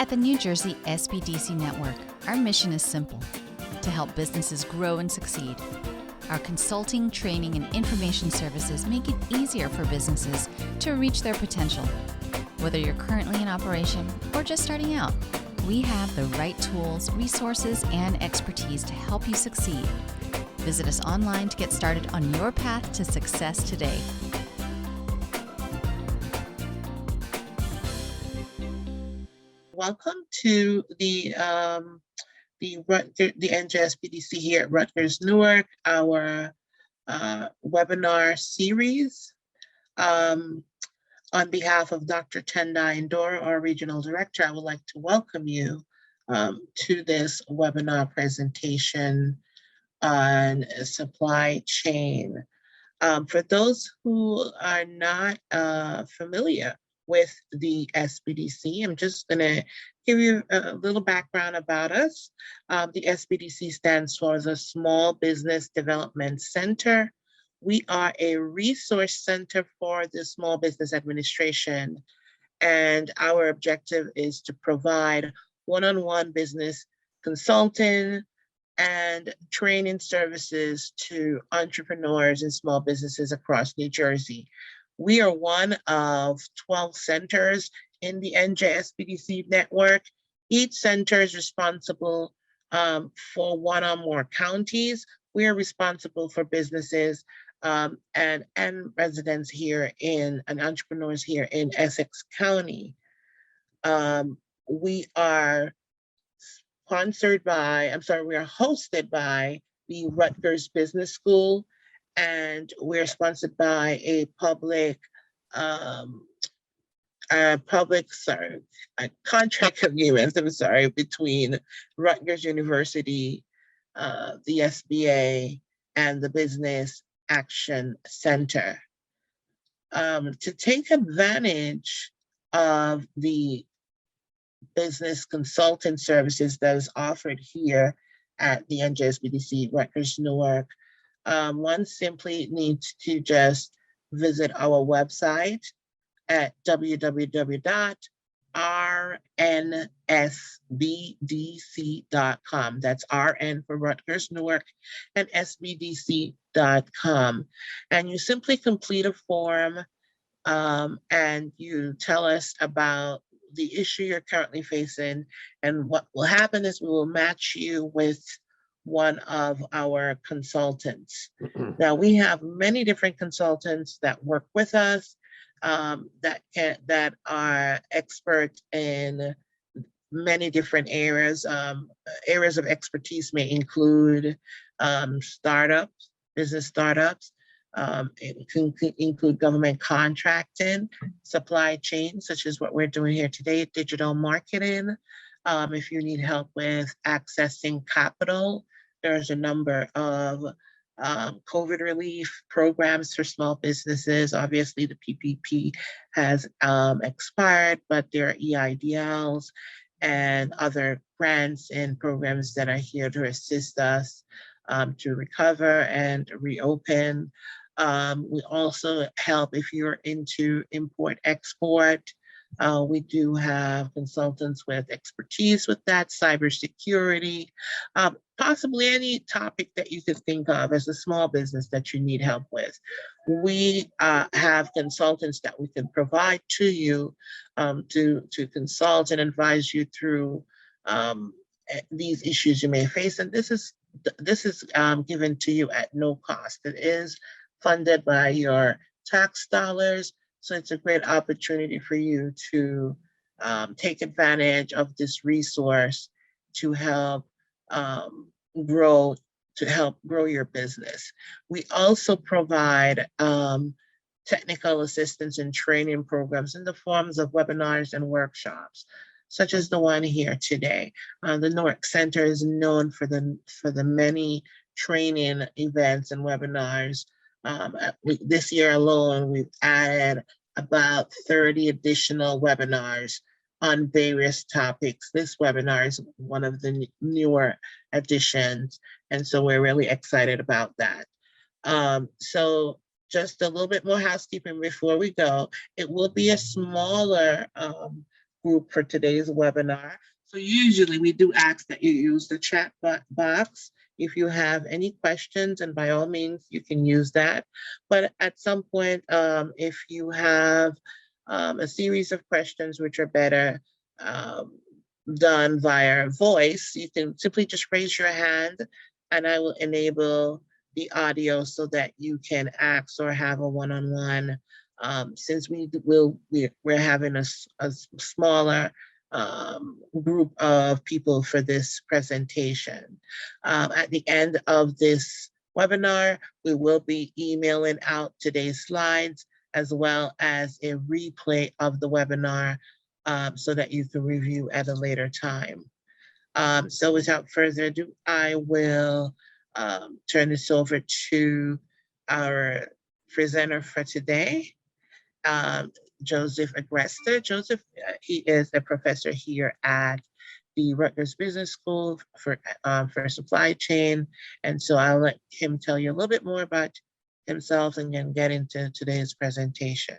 At the New Jersey SBDC Network, our mission is simple: to help businesses grow and succeed. Our consulting, training, and information services make it easier for businesses to reach their potential. Whether you're currently in operation or just starting out, we have the right tools, resources, and expertise to help you succeed. Visit us online to get started on your path to success today. Welcome to the NJSPDC here at Rutgers-Newark, our webinar series. On behalf of Dr. Tendai Ndora, our Regional Director, I would like to welcome you to this webinar presentation on supply chain. For those who are not familiar with the SBDC, I'm just going to give you a little background about us. The SBDC stands for the Small Business Development Center. We are a resource center for the Small Business Administration, and our objective is to provide one-on-one business consulting and training services to entrepreneurs and small businesses across New Jersey. We are one of 12 centers in the NJSBDC network. Each center is responsible for one or more counties. We are responsible for businesses and residents here and entrepreneurs here in Essex County. We are hosted by the Rutgers Business School, and we're sponsored by a contract agreement, between Rutgers University, the SBA, and the Business Action Center. To take advantage of the business consulting services that is offered here at the NJSBDC Rutgers-Newark, one simply needs to just visit our website at www.rnsbdc.com. That's RN for Rutgers-Newark and SBDC.com. And you simply complete a form and you tell us about the issue you're currently facing. And what will happen is we will match you with one of our consultants. Now, we have many different consultants that work with us that are expert in many different areas. Areas of expertise may include business startups. It can include government contracting, supply chain, such as what we're doing here today, digital marketing. If you need help with accessing capital, there's a number of COVID relief programs for small businesses. Obviously, the PPP has expired, but there are EIDLs and other grants and programs that are here to assist us to recover and reopen. We also help if you're into import-export. We do have consultants with expertise with that, cybersecurity, possibly any topic that you could think of as a small business that you need help with. We have consultants that we can provide to you to consult and advise you through these issues you may face. And this is given to you at no cost. It is funded by your tax dollars. So it's a great opportunity for you to take advantage of this resource to help grow your business. We also provide technical assistance and training programs in the forms of webinars and workshops, such as the one here today. The Newark Center is known for the many training events and webinars. This year alone, we've added about 30 additional webinars on various topics. This webinar is one of the newer additions, and so we're really excited about that. So just a little bit more housekeeping before we go. It will be a smaller group for today's webinar. So usually we do ask that you use the chat box if you have any questions, and by all means, you can use that. But at some point, if you have a series of questions which are better done via voice, you can simply just raise your hand and I will enable the audio so that you can ask or have a one-on-one. Since we're having a smaller group of people for this presentation. At the end of this webinar, we will be emailing out today's slides as well as a replay of the webinar so that you can review at a later time. So without further ado, I will turn this over to our presenter for today, Joseph Agresta. Joseph, he is a professor here at the Rutgers Business School for supply chain. And so I'll let him tell you a little bit more about himself and then get into today's presentation.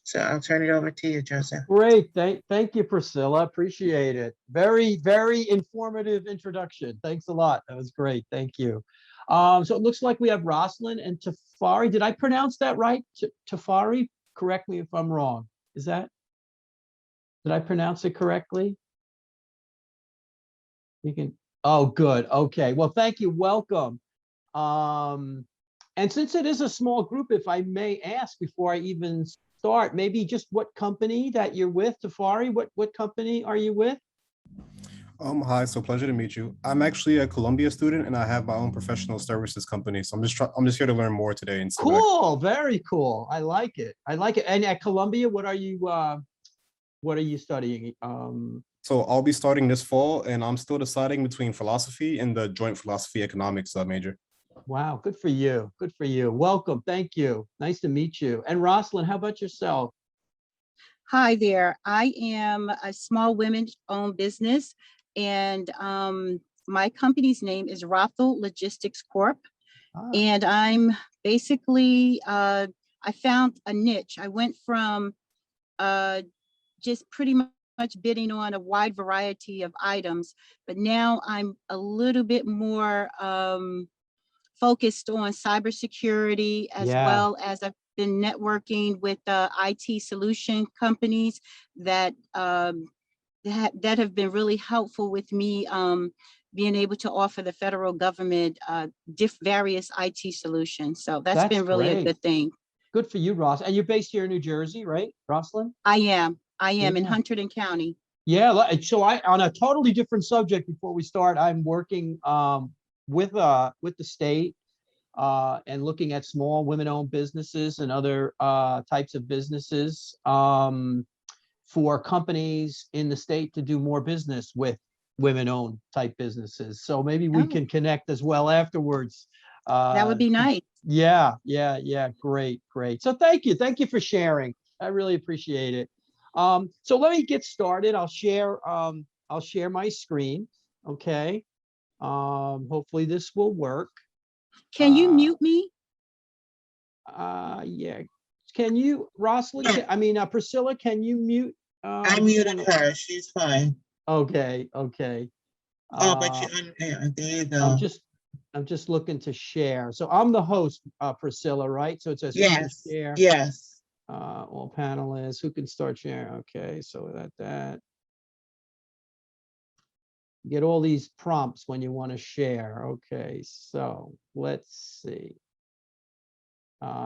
So I'll turn it over to you, Joseph. Great. Thank you, Priscilla. Appreciate it. Very, very informative introduction. Thanks a lot. That was great. Thank you. So it looks like we have Rosalind and Tafari. Did I pronounce that right? Tafari? Correct me if I'm wrong. Did I pronounce it correctly? You can, oh, good. Okay. Well, thank you. Welcome. And since it is a small group, if I may ask before I even start, maybe just what company that you're with, Tafari? What company are you with? Hi, so pleasure to meet you. I'm actually a Columbia student and I have my own professional services company. So I'm just here to learn more today. And cool, very cool. I like it. I like it. And at Columbia, what are you studying? So I'll be starting this fall and I'm still deciding between philosophy and the joint philosophy economics major. Wow, good for you. Good for you. Welcome. Thank you. Nice to meet you. And Rosalind, how about yourself? Hi there. I am a small women-owned business, and my company's name is Rothel Logistics Corp. And I'm basically, I found a niche. I went from just pretty much bidding on a wide variety of items, but now I'm a little bit more focused on cybersecurity, as well as I've been networking with IT solution companies that that have been really helpful with me being able to offer the federal government various IT solutions. So that's been really a good thing. Good for you, Ross. And you're based here in New Jersey, right, Rosalind? I am in Hunterdon County. Yeah, so on a totally different subject before we start, I'm working with the state and looking at small women-owned businesses and other types of businesses for companies in the state to do more business with women-owned type businesses. So maybe we can connect as well afterwards. That would be nice. Yeah. Great. So thank you for sharing. I really appreciate it. So let me get started. I'll share my screen. Okay. Hopefully this will work. Can you mute me? Yeah. Can you, Rosalind? Priscilla, can you mute? I muted her. She's fine. Okay. But there you go. I'm just looking to share. So I'm the host, Priscilla, right? So it says share. Yes. All panelists who can start sharing. Okay, so that get all these prompts when you want to share. Okay, so let's see.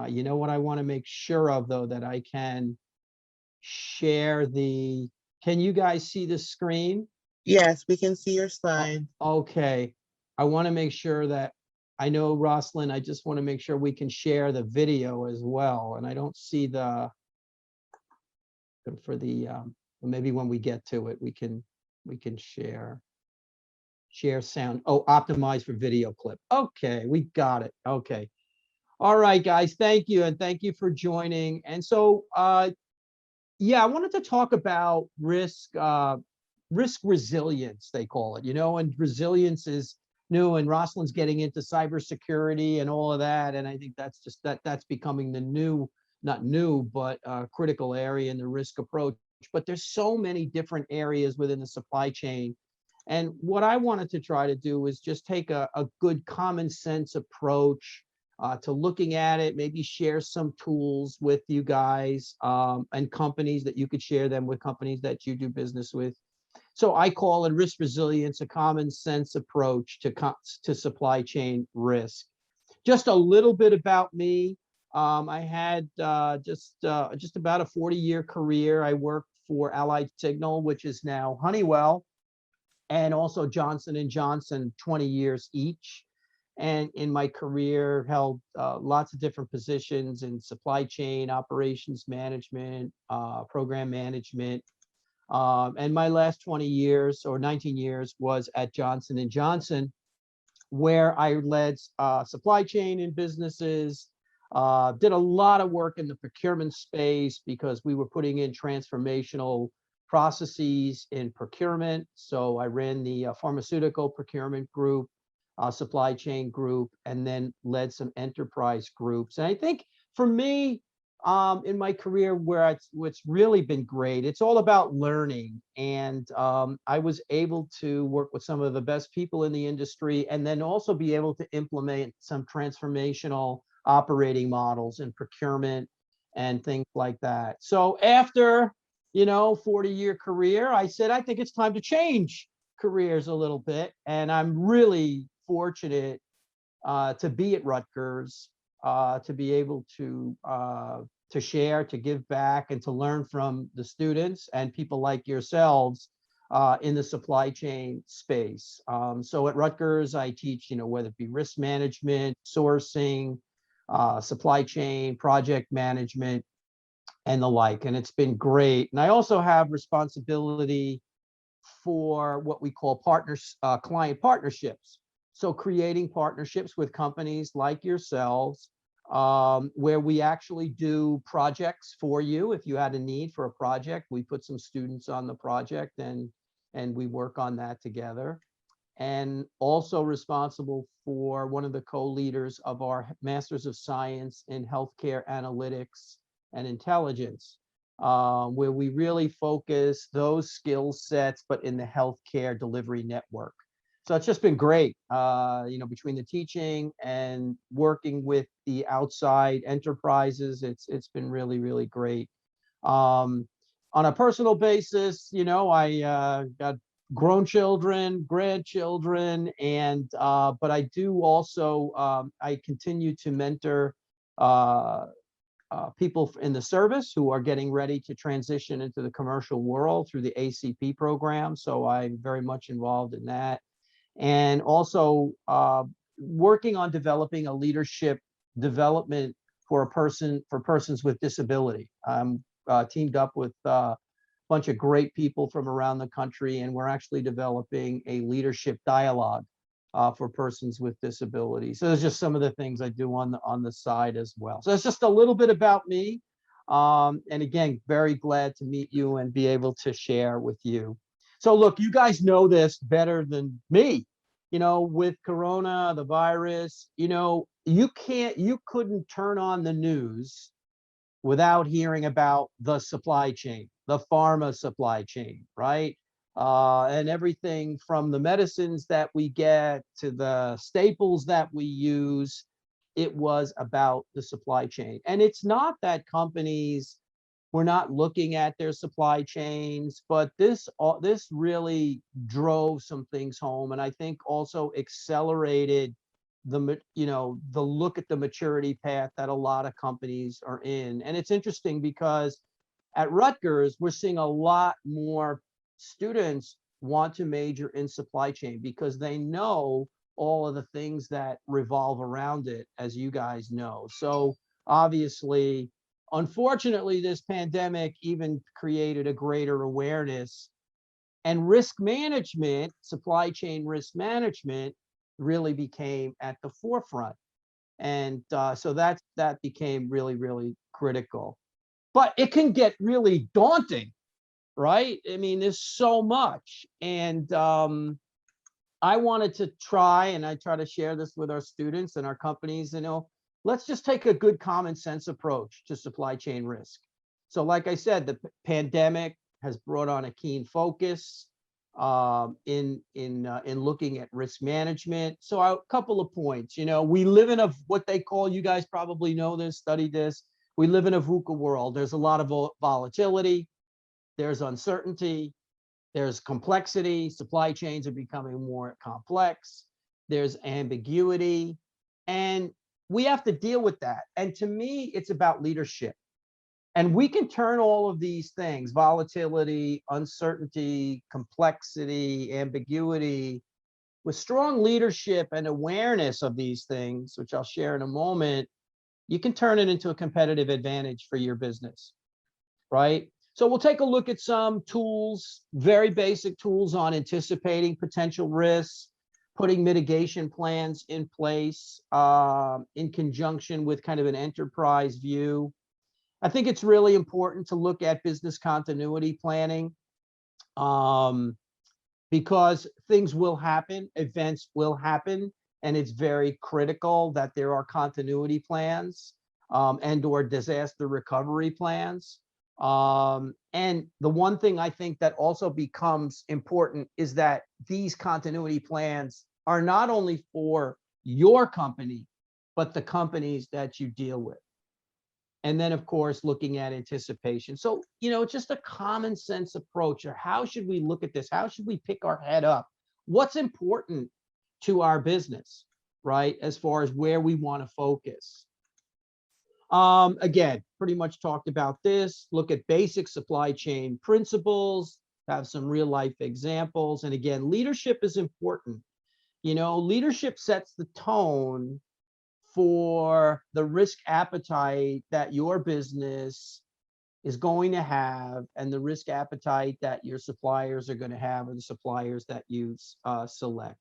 You know what I want to make sure of, though, that I can share the. Can you guys see the screen? Yes, we can see your slide. Okay. I want to make sure that, I know, Rosalind, I just want to make sure we can share the video as well. And I don't see the, for the, maybe when we get to it, we can share sound. Oh, optimize for video clip. Okay, we got it. Okay. All right, guys, thank you. And thank you for joining. And so, yeah, I wanted to talk about risk resilience, they call it, and resilience is new, and Rosalind's getting into cybersecurity and all of that. And I think that's just that's becoming the new, not new, but critical area in the risk approach. but there's so many different areas within the supply chain. And what I wanted to try to do is just take a good common sense approach to looking at it, maybe share some tools with you guys and companies that you could share them with, companies that you do business with. So I call it risk resilience, a common sense approach to supply chain risk. Just a little bit about me. I had just about a 40-year career. I worked for Allied Signal, which is now Honeywell, and also Johnson & Johnson, 20 years each. And in my career, held lots of different positions in supply chain, operations management, program management. And my last 20 years or 19 years was at Johnson & Johnson, where I led supply chain in businesses, did a lot of work in the procurement space because we were putting in transformational processes in procurement. So I ran the pharmaceutical procurement group, supply chain group, and then led some enterprise groups. And I think for me, in my career, what's really been great, it's all about learning. And I was able to work with some of the best people in the industry, and then also be able to implement some transformational operating models in procurement and things like that. So after, 40-year career, I said, I think it's time to change careers a little bit. And I'm really fortunate to be at Rutgers, to be able to share, to give back, and to learn from the students and people like yourselves in the supply chain space. So at Rutgers, I teach, whether it be risk management, sourcing, supply chain, project management, and the like. And it's been great. And I also have responsibility for what we call client partnerships. So creating partnerships with companies like yourselves, where we actually do projects for you. If you had a need for a project, we put some students on the project and we work on that together. And also responsible for one of the co-leaders of our Masters of Science in Healthcare Analytics and Intelligence, where we really focus those skill sets, but in the healthcare delivery network. So it's just been great, between the teaching and working with the outside enterprises. It's been really, really great. On a personal basis, I got grown children, grandchildren, and but I do also I continue to mentor people in the service who are getting ready to transition into the commercial world through the ACP program. So I'm very much involved in that. And also working on developing a leadership development for persons with disability. I'm teamed up with a bunch of great people from around the country, and we're actually developing a leadership dialogue for persons with disabilities. So there's just some of the things I do on the side as well. So that's just a little bit about me. And again, very glad to meet you and be able to share with you. So look, you guys know this better than me, with Corona, the virus, you couldn't turn on the news without hearing about the supply chain, the pharma supply chain, right? And everything from the medicines that we get to the staples that we use, it was about the supply chain. And it's not that companies were not looking at their supply chains, but this really drove some things home, and I think also accelerated the look at the maturity path that a lot of companies are in. And it's interesting because at Rutgers, we're seeing a lot more students want to major in supply chain because they know all of the things that revolve around it, as you guys know. So obviously, unfortunately, this pandemic even created a greater awareness, and risk management, supply chain risk management, really became at the forefront. And so that became really, really critical. But it can get really daunting, right? I mean, there's so much. And I wanted to try, and I try to share this with our students and our companies, let's just take a good common sense approach to supply chain risk. So like I said, the pandemic has brought on a keen focus in looking at risk management. So a couple of points, we live in what they call, you guys probably know this, studied this. We live in a VUCA world. There's a lot of volatility. There's uncertainty. There's complexity. Supply chains are becoming more complex. There's ambiguity. And we have to deal with that. And to me, it's about leadership. And we can turn all of these things, volatility, uncertainty, complexity, ambiguity, with strong leadership and awareness of these things, which I'll share in a moment, you can turn it into a competitive advantage for your business, right? So we'll take a look at some tools, very basic tools on anticipating potential risks, putting mitigation plans in place in conjunction with kind of an enterprise view. I think it's really important to look at business continuity planning because things will happen, events will happen, and it's very critical that there are continuity plans and/or disaster recovery plans. And the one thing I think that also becomes important is that these continuity plans are not only for your company, but the companies that you deal with. And then, of course, looking at anticipation. So, just a common sense approach. Or how should we look at this? How should we pick our head up? What's important to our business, right? As far as where we want to focus. Again, pretty much talked about this. Look at basic supply chain principles, have some real life examples. And again, leadership is important. Leadership sets the tone for the risk appetite that your business is going to have and the risk appetite that your suppliers are going to have, or the suppliers that you select.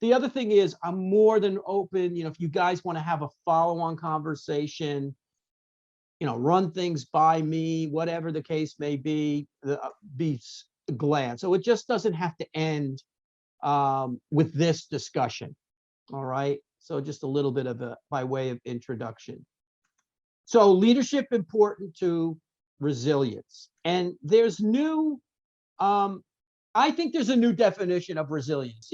The other thing is, I'm more than open, if you guys want to have a follow-on conversation, run things by me, whatever the case may be glad. So it just doesn't have to end with this discussion. All right. So just a little bit of by way of introduction. So leadership important to resilience. And there's I think there's a new definition of resilience.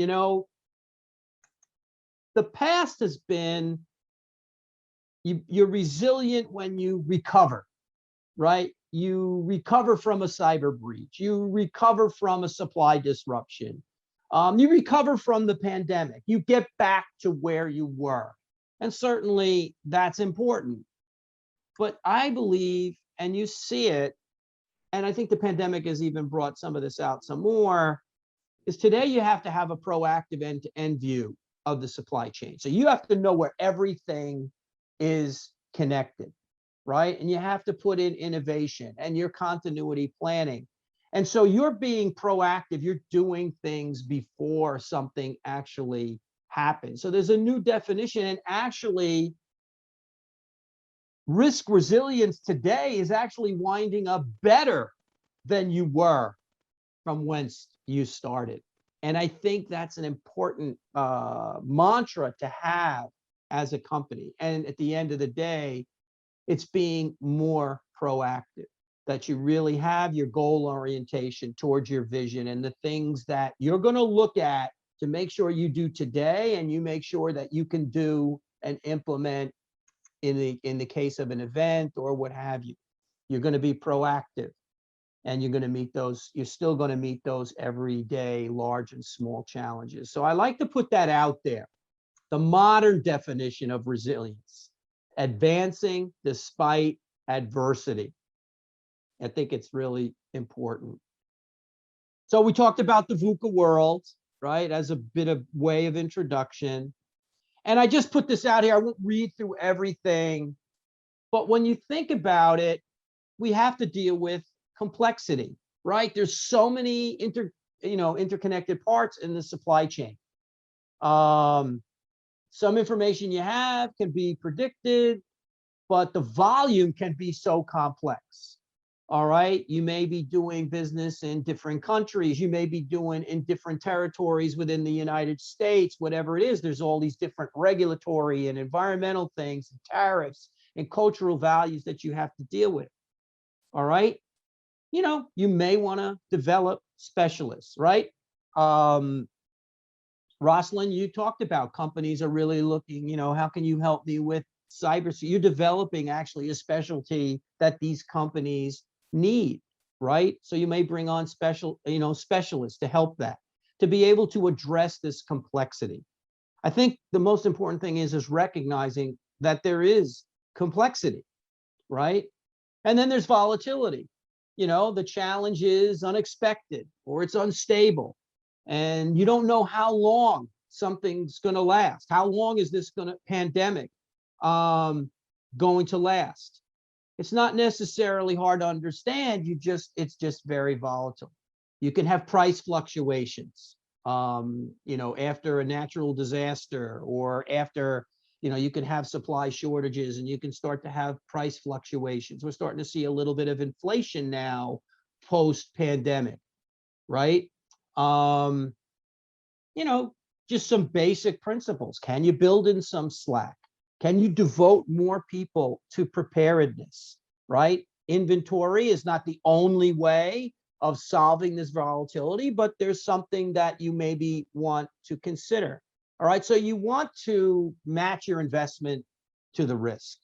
The past has been, you're resilient when you recover, right? You recover from a cyber breach. You recover from a supply disruption. You recover from the pandemic. You get back to where you were. And certainly that's important. But I believe, and you see it, and I think the pandemic has even brought some of this out some more, is today you have to have a proactive end-to-end view of the supply chain. So you have to know where everything is connected, right? And you have to put in innovation and your continuity planning. And so you're being proactive, you're doing things before something actually happens. So there's a new definition, and actually risk resilience today is actually winding up better than you were from whence you started. And I think that's an important mantra to have as a company. And at the end of the day, it's being more proactive, that you really have your goal orientation towards your vision and the things that you're going to look at to make sure you do today, and you make sure that you can do and implement in the case of an event or what have you. You're going to be proactive, and you're going to meet those, you're still going to meet those everyday large and small challenges. So I like to put that out there. The modern definition of resilience: advancing despite adversity. I think it's really important. So we talked about the VUCA world, right, as a bit of way of introduction. And I just put this out here. I won't read through everything, but when you think about it, we have to deal with complexity, right? There's so many interconnected parts in the supply chain. Some information you have can be predicted, but the volume can be so complex. All right, you may be doing business in different countries, you may be doing in different territories within the United States, whatever it is, there's all these different regulatory and environmental things, and tariffs and cultural values that you have to deal with. All right, you may want to develop specialists, right? Rosalind, you talked about companies are really looking, how can you help me with cyber? So you're developing actually a specialty that these companies need, right? So you may bring on specialists to help that, to be able to address this complexity. I think the most important thing is recognizing that there is complexity, right? And then there's volatility. The challenge is unexpected or it's unstable. And you don't know how long something's going to last. How long is this pandemic going to last? It's not necessarily hard to understand. It's just very volatile. You can have price fluctuations, after a natural disaster, or after, you can have supply shortages, and you can start to have price fluctuations. We're starting to see a little bit of inflation now post-pandemic, right? Just some basic principles. Can you build in some slack? Can you devote more people to preparedness, right? Inventory is not the only way of solving this volatility, but there's something that you maybe want to consider. All right, so you want to match your investment to the risk.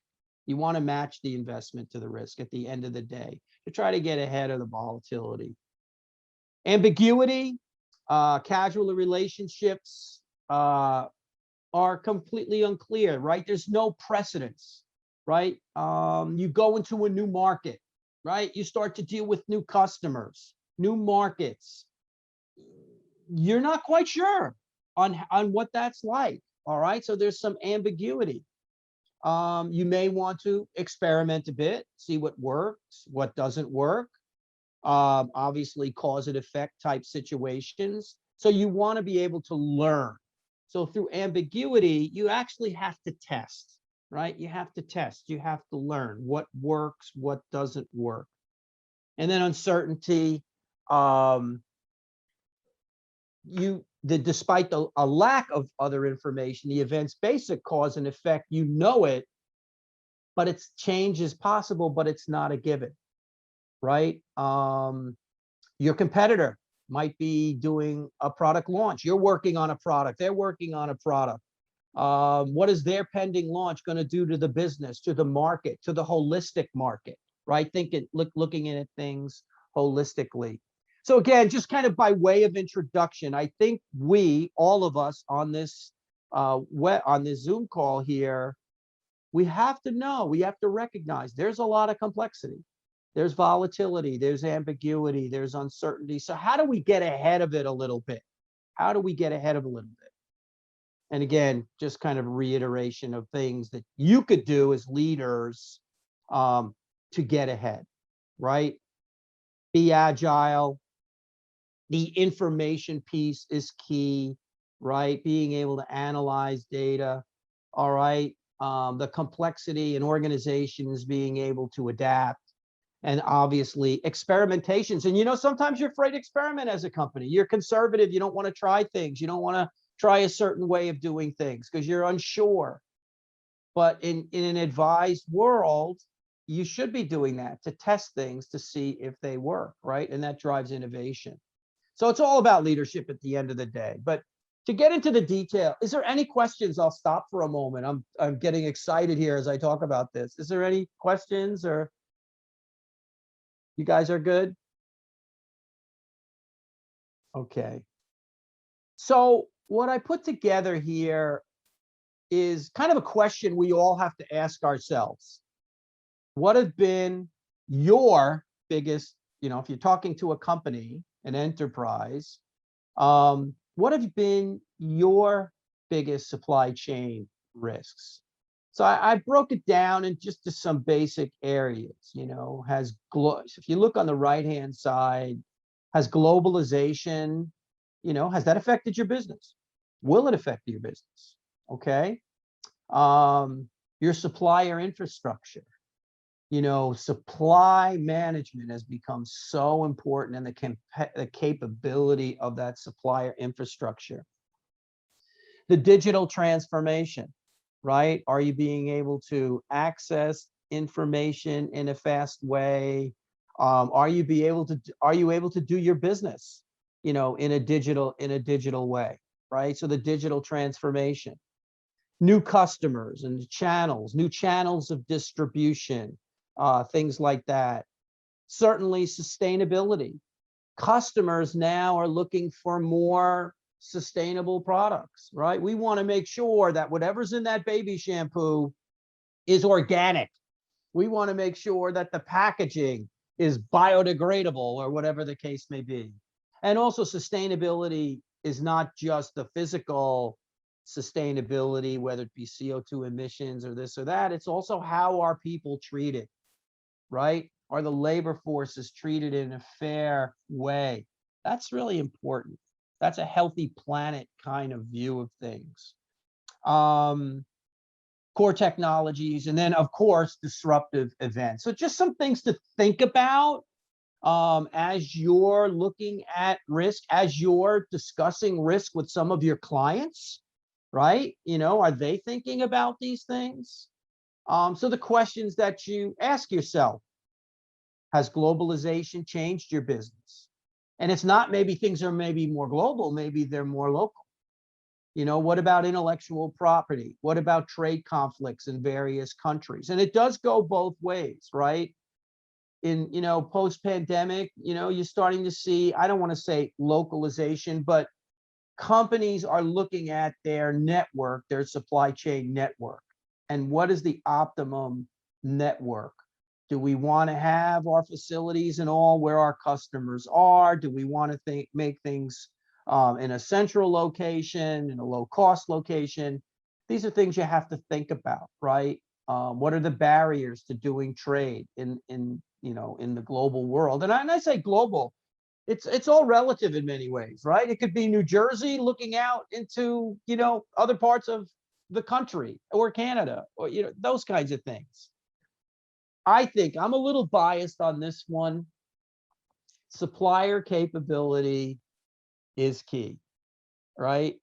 You want to match the investment to the risk at the end of the day to try to get ahead of the volatility. Ambiguity, casual relationships are completely unclear, right? There's no precedence, right? You go into a new market, right? You start to deal with new customers, new markets. You're not quite sure on what that's like, all right? So there's some ambiguity. You may want to experiment a bit, see what works, what doesn't work. Obviously cause and effect type situations. So you want to be able to learn. So through ambiguity, you actually have to test, right? You have to test, you have to learn what works, what doesn't work. And then uncertainty, despite a lack of other information, the event's basic cause and effect, it, but its change is possible, but it's not a given. Right? Your competitor might be doing a product launch. You're working on a product. They're working on a product. What is their pending launch going to do to the business, to the market, to the holistic market, right? Looking at things holistically. So again, just kind of by way of introduction, I think all of us on this Zoom call here, we have to recognize there's a lot of complexity. There's volatility, there's ambiguity, there's uncertainty. So how do we get ahead of it a little bit? How do we get ahead of a little bit? And again, just kind of reiteration of things that you could do as leaders to get ahead, right? Be agile. The information piece is key, right? Being able to analyze data, all right? The complexity in organizations being able to adapt. And obviously experimentations. And sometimes you're afraid to experiment as a company. You're conservative. You don't want to try things. You don't want to try a certain way of doing things because you're unsure. But in an advised world, you should be doing that, to test things to see if they work, right? And that drives innovation. So it's all about leadership at the end of the day. But to get into the detail, is there any questions? I'll stop for a moment. I'm getting excited here as I talk about this. Is there any questions, or you guys are good? Okay. So what I put together here is kind of a question we all have to ask ourselves. What have been your biggest, if you're talking to a company, an enterprise, what have been your biggest supply chain risks? So I broke it down in just to some basic areas, if you look on the right-hand side, has globalization, has that affected your business? Will it affect your business? Okay. Your supplier infrastructure, supply management has become so important, and the capability of that supplier infrastructure. The digital transformation, right? Are you being able to access information in a fast way? Are you able to do your business, in a digital way, right? So the digital transformation, new customers and new channels of distribution, things like that. Certainly sustainability. Customers now are looking for more sustainable products, right? We want to make sure that whatever's in that baby shampoo is organic. We want to make sure that the packaging is biodegradable or whatever the case may be. And also sustainability is not just the physical sustainability, whether it be CO2 emissions or this or that. It's also how are people treated, right? Are the labor forces treated in a fair way? That's really important. That's a healthy planet kind of view of things. Core technologies, and then of course, disruptive events. So just some things to think about as you're looking at risk, as you're discussing risk with some of your clients, right? Are they thinking about these things? So the questions that you ask yourself: has globalization changed your business? And it's not maybe things are maybe more global, maybe they're more local. What about intellectual property? What about trade conflicts in various countries? And it does go both ways, right? In, post-pandemic, you're starting to see, I don't want to say localization, but companies are looking at their network, their supply chain network. And what is the optimum network? Do we want to have our facilities and all where our customers are? Do we want to make things in a central location, in a low-cost location? These are things you have to think about, right? What are the barriers to doing trade in the global world? And I say global, it's all relative in many ways, right? It could be New Jersey looking out into other parts of the country, or Canada, or those kinds of things. I think I'm a little biased on this one. Supplier capability is key, right?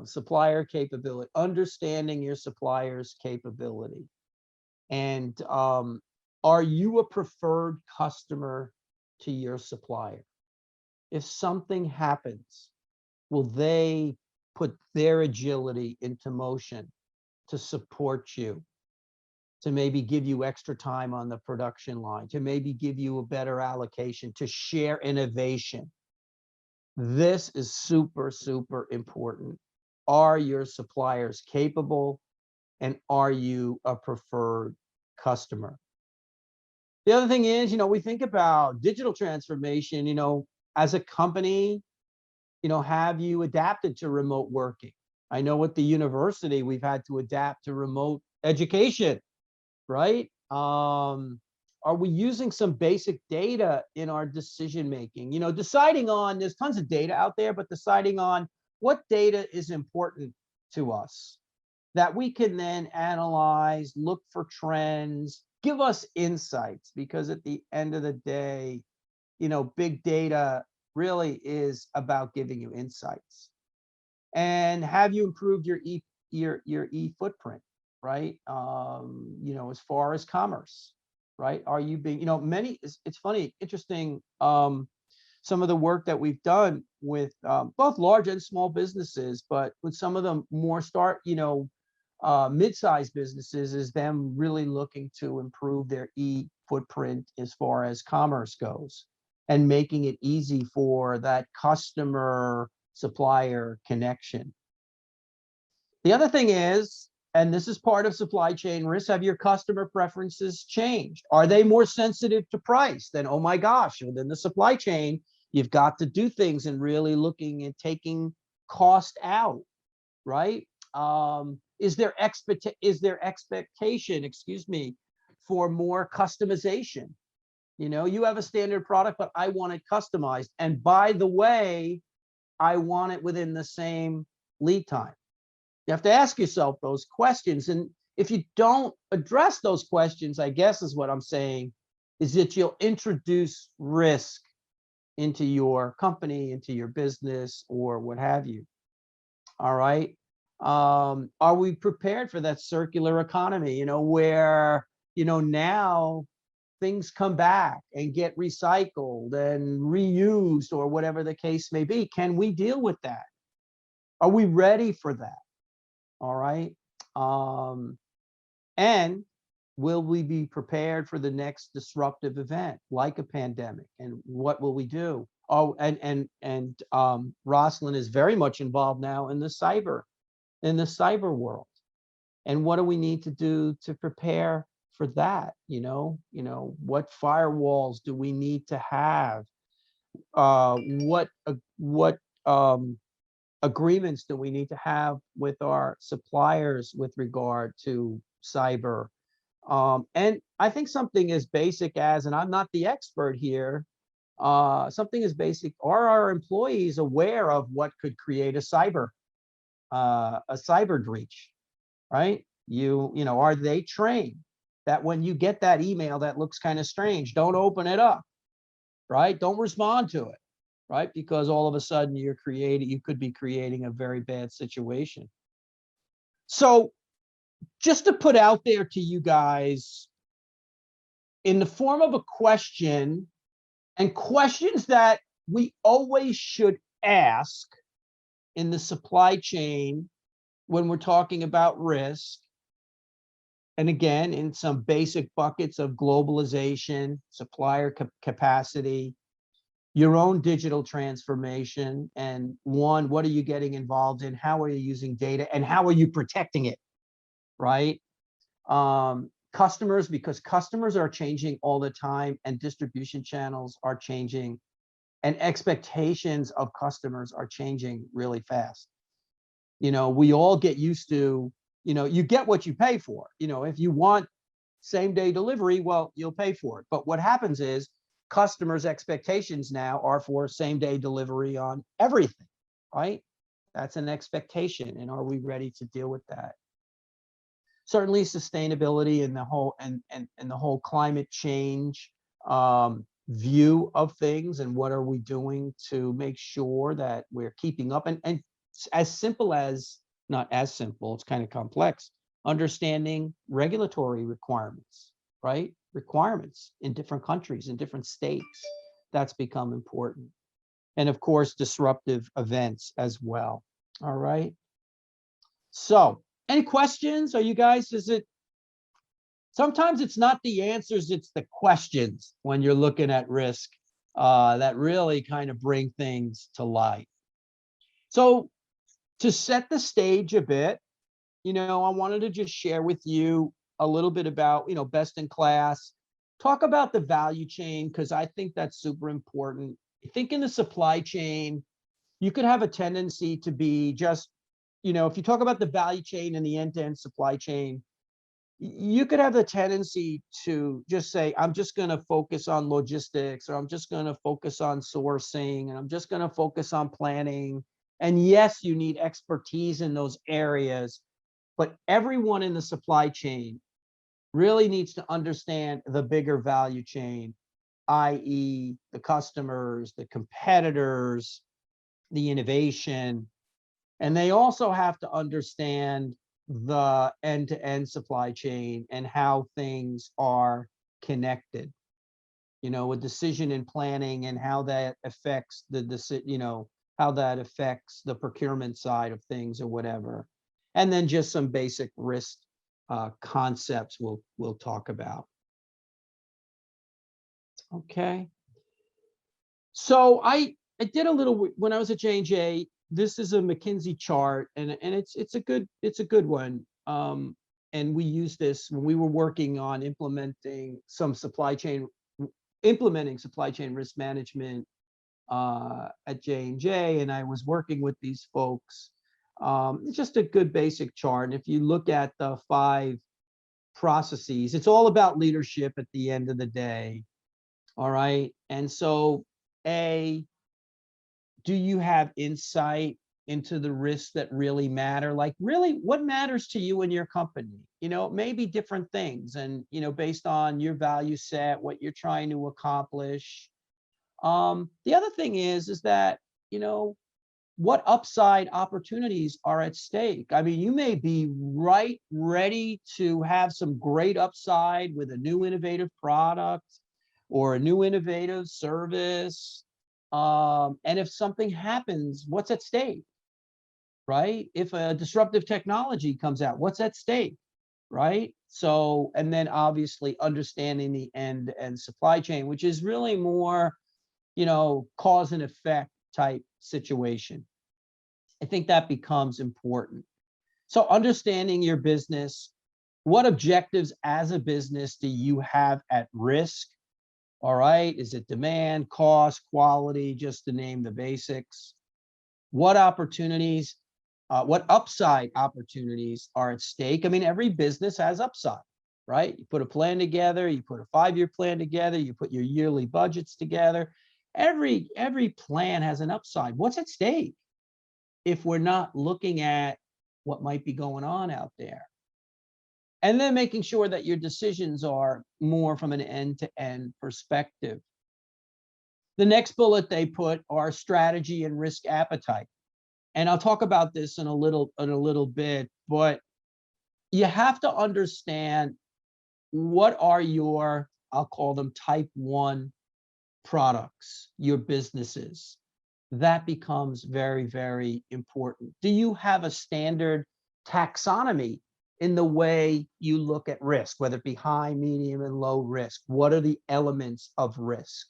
Supplier capability, understanding your supplier's capability. And are you a preferred customer to your supplier? If something happens, will they put their agility into motion to support you, to maybe give you extra time on the production line, to maybe give you a better allocation, to share innovation? This is super, super important. Are your suppliers capable, and are you a preferred customer? The other thing is, we think about digital transformation, as a company, have you adapted to remote working? I know at the university, we've had to adapt to remote education, right? Are we using some basic data in our decision making? Deciding on, there's tons of data out there, but deciding on what data is important to us that we can then analyze, look for trends, give us insights, because at the end of the day, big data really is about giving you insights. And have you improved your e footprint, right? As far as commerce, right? Are you being, it's funny, interesting, some of the work that we've done with both large and small businesses, but with some of them more mid-sized businesses, is them really looking to improve their footprint as far as commerce goes, and making it easy for that customer supplier connection. The other thing is, and this is part of supply chain risk, have your customer preferences changed? Are they more sensitive to price? Then, oh my gosh, within the supply chain, you've got to do things and really looking at taking cost out, right? Is there expectation, for more customization? You have a standard product, but I want it customized. And by the way, I want it within the same lead time. You have to ask yourself those questions. And if you don't address those questions, I guess is what I'm saying, is that you'll introduce risk into your company, into your business, or what have you. All right. Are we prepared for that circular economy, where, now things come back and get recycled and reused or whatever the case may be? Can we deal with that? Are we ready for that? All right. And will we be prepared for the next disruptive event like a pandemic? And what will we do? Oh, and Rosalind is very much involved now in the cyber world. And what do we need to do to prepare for that? What firewalls do we need to have? What agreements do we need to have with our suppliers with regard to cyber? And I think something as basic as, and I'm not the expert here, something as basic, are our employees aware of what could create a cyber breach, right? Are they trained that when you get that email that looks kind of strange, don't open it up, right? Don't respond to it, right? Because all of a sudden you could be creating a very bad situation. So just to put out there to you guys in the form of a question, and questions that we always should ask in the supply chain when we're talking about risk. And again, in some basic buckets of globalization, supplier capacity, your own digital transformation, and what are you getting involved in? How are you using data, and how are you protecting it, right? Customers, because customers are changing all the time, and distribution channels are changing, and expectations of customers are changing really fast. We all get used to, you get what you pay for. If you want same day delivery, well, you'll pay for it. But what happens is customers' expectations now are for same day delivery on everything, right? That's an expectation. And are we ready to deal with that? Certainly sustainability and the whole climate change view of things, and what are we doing to make sure that we're keeping up, and as simple as, not as simple, it's kind of complex, understanding regulatory requirements, right? Requirements in different countries, in different states, that's become important. And of course, disruptive events as well. All right. So any questions? Are you guys, sometimes it's not the answers, it's the questions when you're looking at risk that really kind of bring things to light. So to set the stage a bit, I wanted to just share with you a little bit about, best in class, talk about the value chain, because I think that's super important. I think in the supply chain, you could have a tendency to be just, if you talk about the value chain and the end-to-end supply chain, you could have the tendency to just say, I'm just going to focus on logistics, or I'm just going to focus on sourcing, and I'm just going to focus on planning. And yes, you need expertise in those areas, but everyone in the supply chain really needs to understand the bigger value chain, i.e. the customers, the competitors, the innovation. And they also have to understand the end-to-end supply chain and how things are connected, with decision and planning, and how that affects how that affects the procurement side of things or whatever. And then just some basic risk concepts we'll talk about. Okay. So I did a little, when I was at J&J, this is a McKinsey chart, and it's a good one. And we use this when we were working on implementing supply chain risk management at J&J, and I was working with these folks. It's just a good basic chart. And if you look at the 5 processes, it's all about leadership at the end of the day. All right. And so, A, do you have insight into the risks that really matter? Like, really, what matters to you and your company? It may be different things, and, based on your value set, what you're trying to accomplish. The other thing is that, what upside opportunities are at stake? I mean, you may be ready to have some great upside with a new innovative product or a new innovative service. And if something happens, what's at stake, right? If a disruptive technology comes out, what's at stake, right? So, and then obviously understanding the end-to-end supply chain, which is really more, cause and effect type situation. I think that becomes important. So understanding your business, what objectives as a business do you have at risk? All right, is it demand, cost, quality, just to name the basics? What opportunities, what upside opportunities are at stake? I mean, every business has upside, right? You put a plan together, you put a 5-year plan together, you put your yearly budgets together. Every plan has an upside. What's at stake if we're not looking at what might be going on out there? And then making sure that your decisions are more from an end-to-end perspective. The next bullet they put are strategy and risk appetite. And I'll talk about this in a little bit, but you have to understand what are your, I'll call them type 1 products, your businesses. That becomes very, very important. Do you have a standard taxonomy in the way you look at risk, whether it be high, medium, and low risk? What are the elements of risk?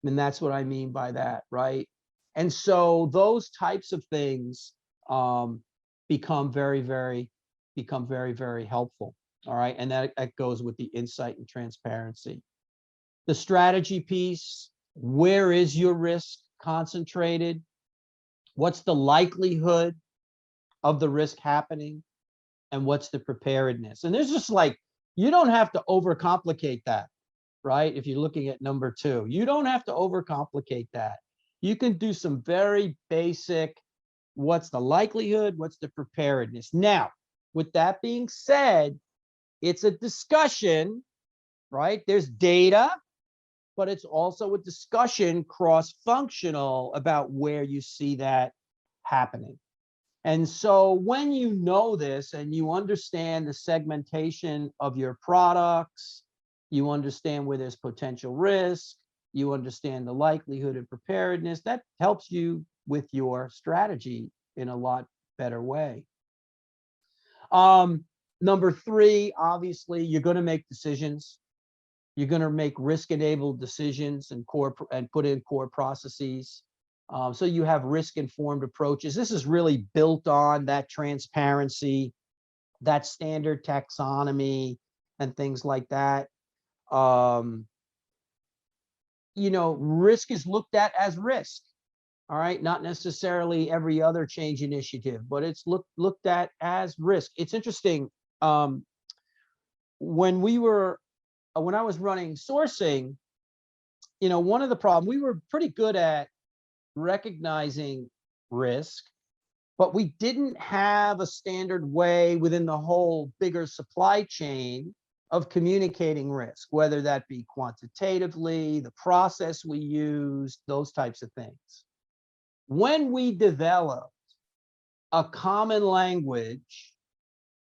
And that's what I mean by that, right? And so those types of things become very, very helpful. All right. And that goes with the insight and transparency. The strategy piece, where is your risk concentrated? What's the likelihood of the risk happening? And what's the preparedness? And there's just like, you don't have to overcomplicate that, right? If you're looking at number 2, you don't have to overcomplicate that. You can do some very basic, what's the likelihood? What's the preparedness? Now, with that being said, it's a discussion, right? There's data, but it's also a discussion cross-functional about where you see that happening. And so when you know this and you understand the segmentation of your products, you understand where there's potential risk, you understand the likelihood and preparedness, that helps you with your strategy in a lot better way. Number 3, obviously, you're going to make decisions. You're going to make risk-enabled decisions and put in core processes. So you have risk-informed approaches. This is really built on that transparency, that standard taxonomy, and things like that. Risk is looked at as risk. All right, not necessarily every other change initiative, but it's looked at as risk. It's interesting. When I was running sourcing, one of the problems, we were pretty good at recognizing risk, but we didn't have a standard way within the whole bigger supply chain of communicating risk, whether that be quantitatively, the process we used, those types of things. When we developed a common language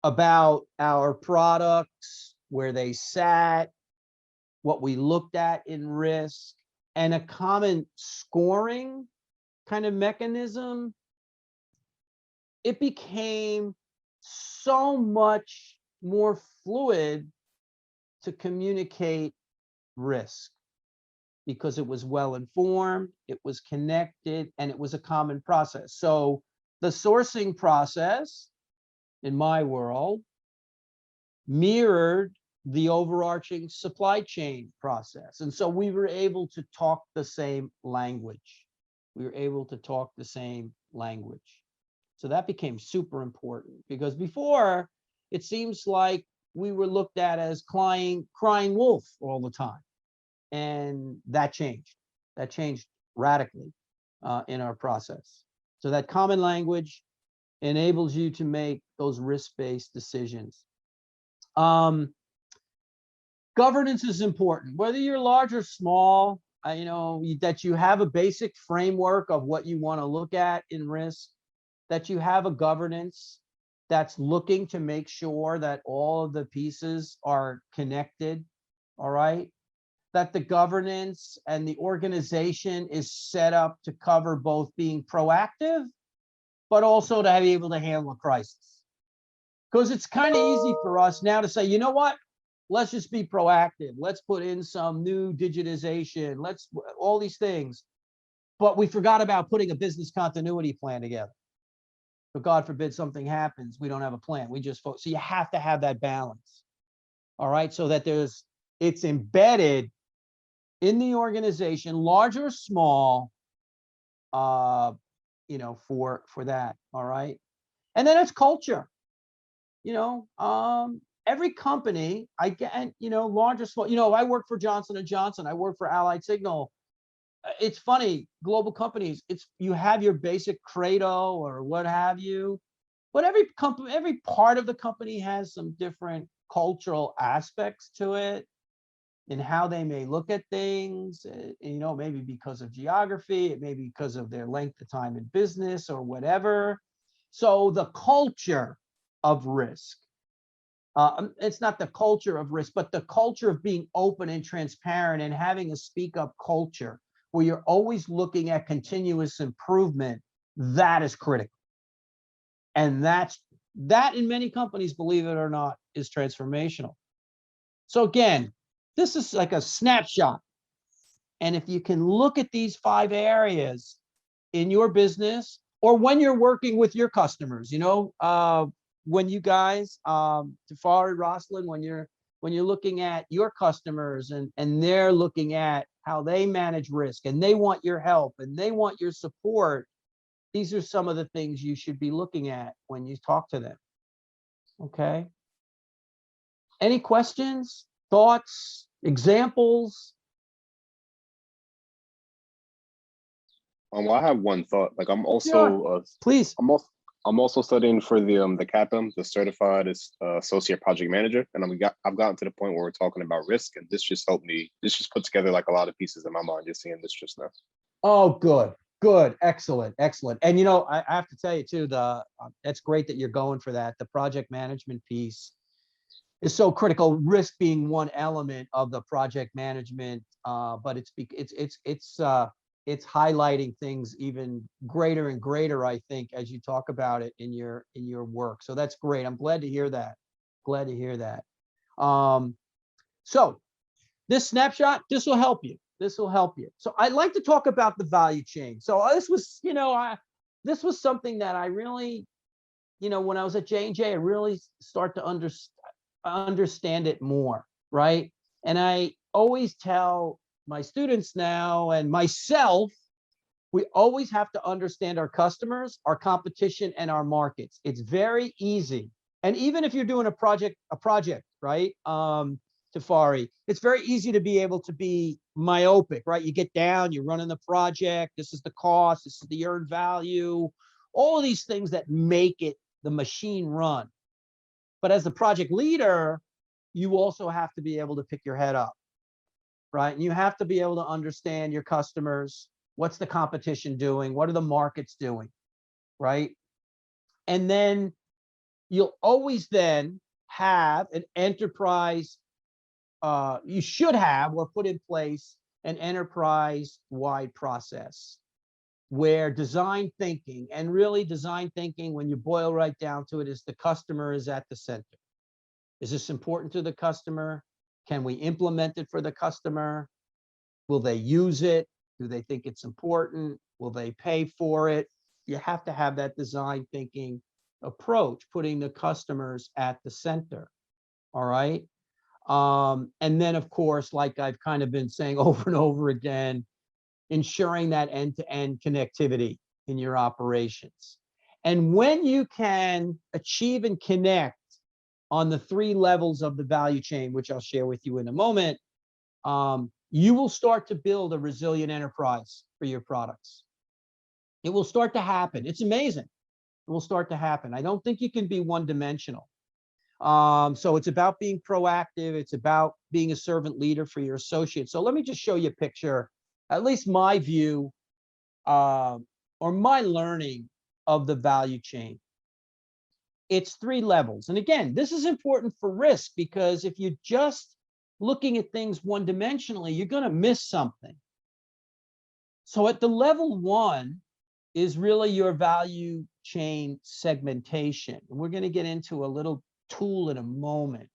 about our products, where they sat, what we looked at in risk, and a common scoring kind of mechanism, it became so much more fluid to communicate risk because it was well informed, it was connected, and it was a common process. So the sourcing process in my world mirrored the overarching supply chain process. And so we were able to talk the same language. So that became super important, because before it seems like we were looked at as crying wolf all the time. And that changed radically in our process. So that common language enables you to make those risk-based decisions. Governance is important, whether you're large or small. that you have a basic framework of what you want to look at in risk, that you have a governance that's looking to make sure that all of the pieces are connected, all right? That the governance and the organization is set up to cover both being proactive, but also to be able to handle a crisis. Because it's kind of easy for us now to say, you know what? Let's just be proactive. Let's put in some new digitization. Let's all these things. But we forgot about putting a business continuity plan together. So God forbid something happens, we don't have a plan. We just focus. So you have to have that balance. All right. So that it's embedded in the organization, large or small, for that. All right. And then it's culture. Every company, large or small, I work for Johnson & Johnson, I work for Allied Signal. It's funny, global companies, you have your basic credo or what have you, but every company, every part of the company has some different cultural aspects to it and how they may look at things, maybe because of geography, it may be because of their length of time in business or whatever. So the culture of risk, it's not the culture of risk, but the culture of being open and transparent and having a speak up culture where you're always looking at continuous improvement, that is critical. And that in many companies, believe it or not, is transformational. So again, this is like a snapshot. And if you can look at these 5 areas in your business or when you're working with your customers, when you guys, Tafari, Rosalind, when you're looking at your customers and they're looking at how they manage risk and they want your help and they want your support, these are some of the things you should be looking at when you talk to them. Okay. Any questions, thoughts, examples? Well, I have one thought. Like I'm also, Sure. Please. I'm also studying for the CAPM, the Certified Associate Project Manager, and I've gotten to the point where we're talking about risk, and this just helped me. This just put together like a lot of pieces in my mind just seeing this just now. Oh, good, excellent. And I have to tell you too, that's great that you're going for that. The project management piece is so critical. Risk being one element of the project management, but it's highlighting things even greater and greater, I think, as you talk about it in your work. So that's great. I'm glad to hear that. So this snapshot, this will help you. So I'd like to talk about the value chain. So this was, this was something that I really, when I was at J&J, I really start to understand it more, right? And I always tell my students now and myself, we always have to understand our customers, our competition, and our markets. It's very easy. And even if you're doing a project, right? Tafari, it's very easy to be able to be myopic, right? You get down, you're running the project, this is the cost, this is the earned value, all of these things that make it the machine run. But as the project leader, you also have to be able to pick your head up, right? And you have to be able to understand your customers. What's the competition doing? What are the markets doing, right? And then you'll always then have an enterprise, you should have or put in place an enterprise-wide process where design thinking, and really design thinking, when you boil right down to it, is the customer is at the center. Is this important to the customer? Can we implement it for the customer? Will they use it? Do they think it's important? Will they pay for it? You have to have that design thinking approach, putting the customers at the center. All right. And then, of course, like I've kind of been saying over and over again, ensuring that end-to-end connectivity in your operations. And when you can achieve and connect on the 3 levels of the value chain, which I'll share with you in a moment, you will start to build a resilient enterprise for your products. It will start to happen. It's amazing. It will start to happen. I don't think you can be one-dimensional. So it's about being proactive. It's about being a servant leader for your associates. So let me just show you a picture at least my view, or my learning of the value chain. It's 3 levels. And again, this is important for risk, because if you're just looking at things one-dimensionally, you're going to miss something. So at the level 1 is really your value chain segmentation. And we're going to get into a little tool in a moment.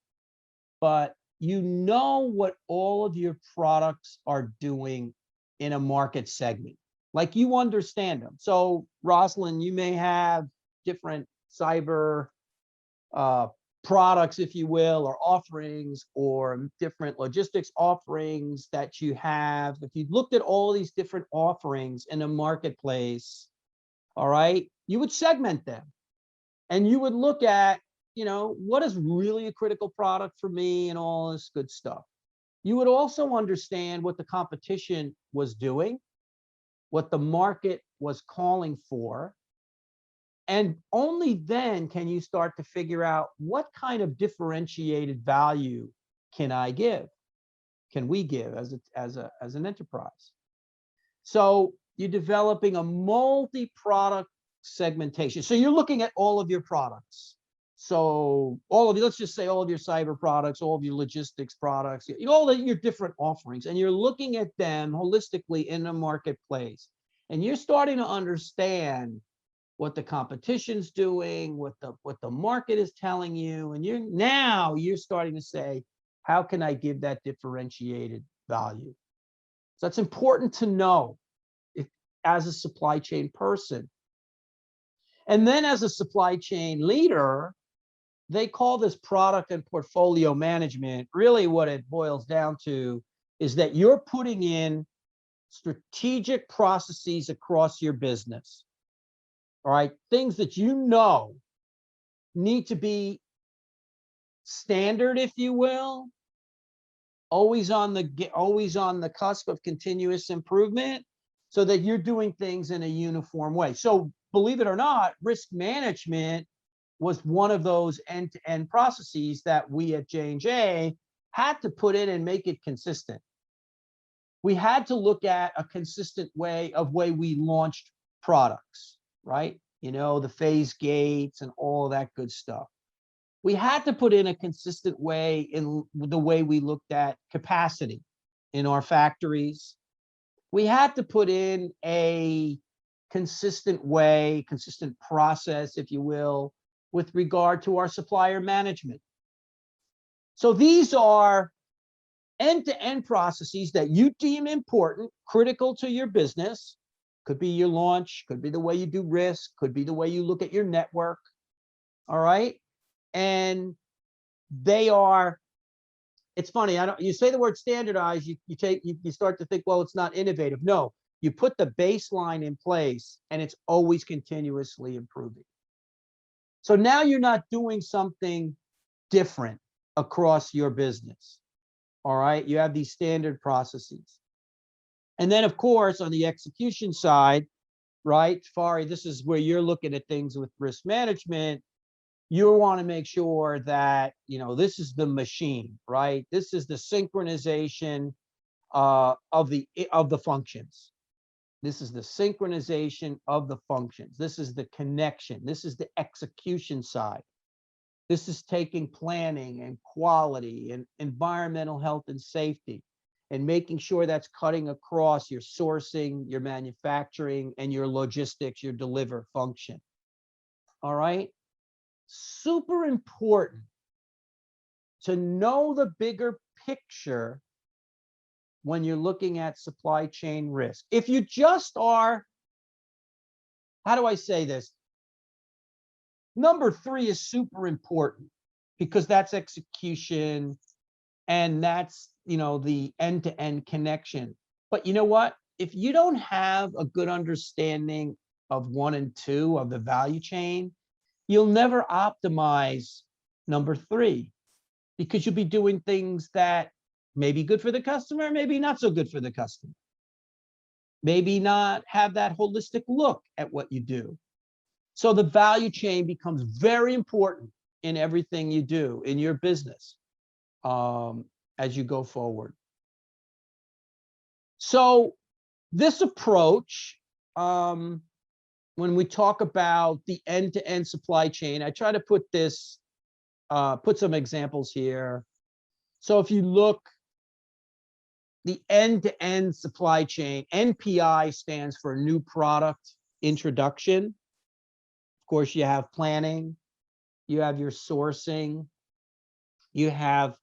But you know what all of your products are doing in a market segment. Like, you understand them. So Rosalind, you may have different cyber products, if you will, or offerings, or different logistics offerings that you have. If you looked at all these different offerings in a marketplace, all right, you would segment them, and you would look at, you know, what is really a critical product for me and all this good stuff. You would also understand what the competition was doing, what the market was calling for, and only then can you start to figure out what kind of differentiated value can I give, can we give as an enterprise. So you're developing a multi-product segmentation. So you're looking at all of your products. So all of you, let's just say all of your cyber products, all of your logistics products, you know, all of your different offerings, and you're looking at them holistically in the marketplace. And you're starting to understand what the competition's doing, what the market is telling you, and you're starting to say, how can I give that differentiated value? So that's important to know as a supply chain person. And then as a supply chain leader, they call this product and portfolio management. Really what it boils down to is that you're putting in strategic processes across your business. All right, things that you know need to be standard, if you will, always on the cusp of continuous improvement, so that you're doing things in a uniform way. So believe it or not, risk management was one of those end-to-end processes that we at J&J had to put in and make it consistent. We had to look at a consistent way we launched products, right? You know, the phase gates and all that good stuff. We had to put in a consistent way in the way we looked at capacity in our factories. We had to put in a consistent way, consistent process, if you will, with regard to our supplier management. So these are end-to-end processes that you deem important, critical to your business. Could be your launch, could be the way you do risk, could be the way you look at your network. All right. And they are, it's funny, you say the word standardize, you start to think, well, it's not innovative. No, you put the baseline in place and it's always continuously improving. So now you're not doing something different across your business. All right, you have these standard processes. And then of course, on the execution side, right, Fari, this is where you're looking at things with risk management. You want to make sure that, you know, this is the machine, right? This is the synchronization of the functions. This is the synchronization of the functions. This is the connection. This is the execution side. This is taking planning and quality and environmental health and safety and making sure that's cutting across your sourcing, your manufacturing, and your logistics, your deliver function. All right. Super important to know the bigger picture when you're looking at supply chain risk. If you just are, how do I say this? Number 3 is super important because that's execution and that's, you know, the end-to-end connection. But you know what? If you don't have a good understanding of 1 and 2 of the value chain, you'll never optimize number 3 because you'll be doing things that may be good for the customer, maybe not so good for the customer. Maybe not have that holistic look at what you do. So the value chain becomes very important in everything you do in your business as you go forward. So This approach, when we talk about the end-to-end supply chain, I try to put this, put some examples here. So if you look, the end-to-end supply chain, NPI stands for new product introduction. Of course, you have planning, you have your sourcing, you have,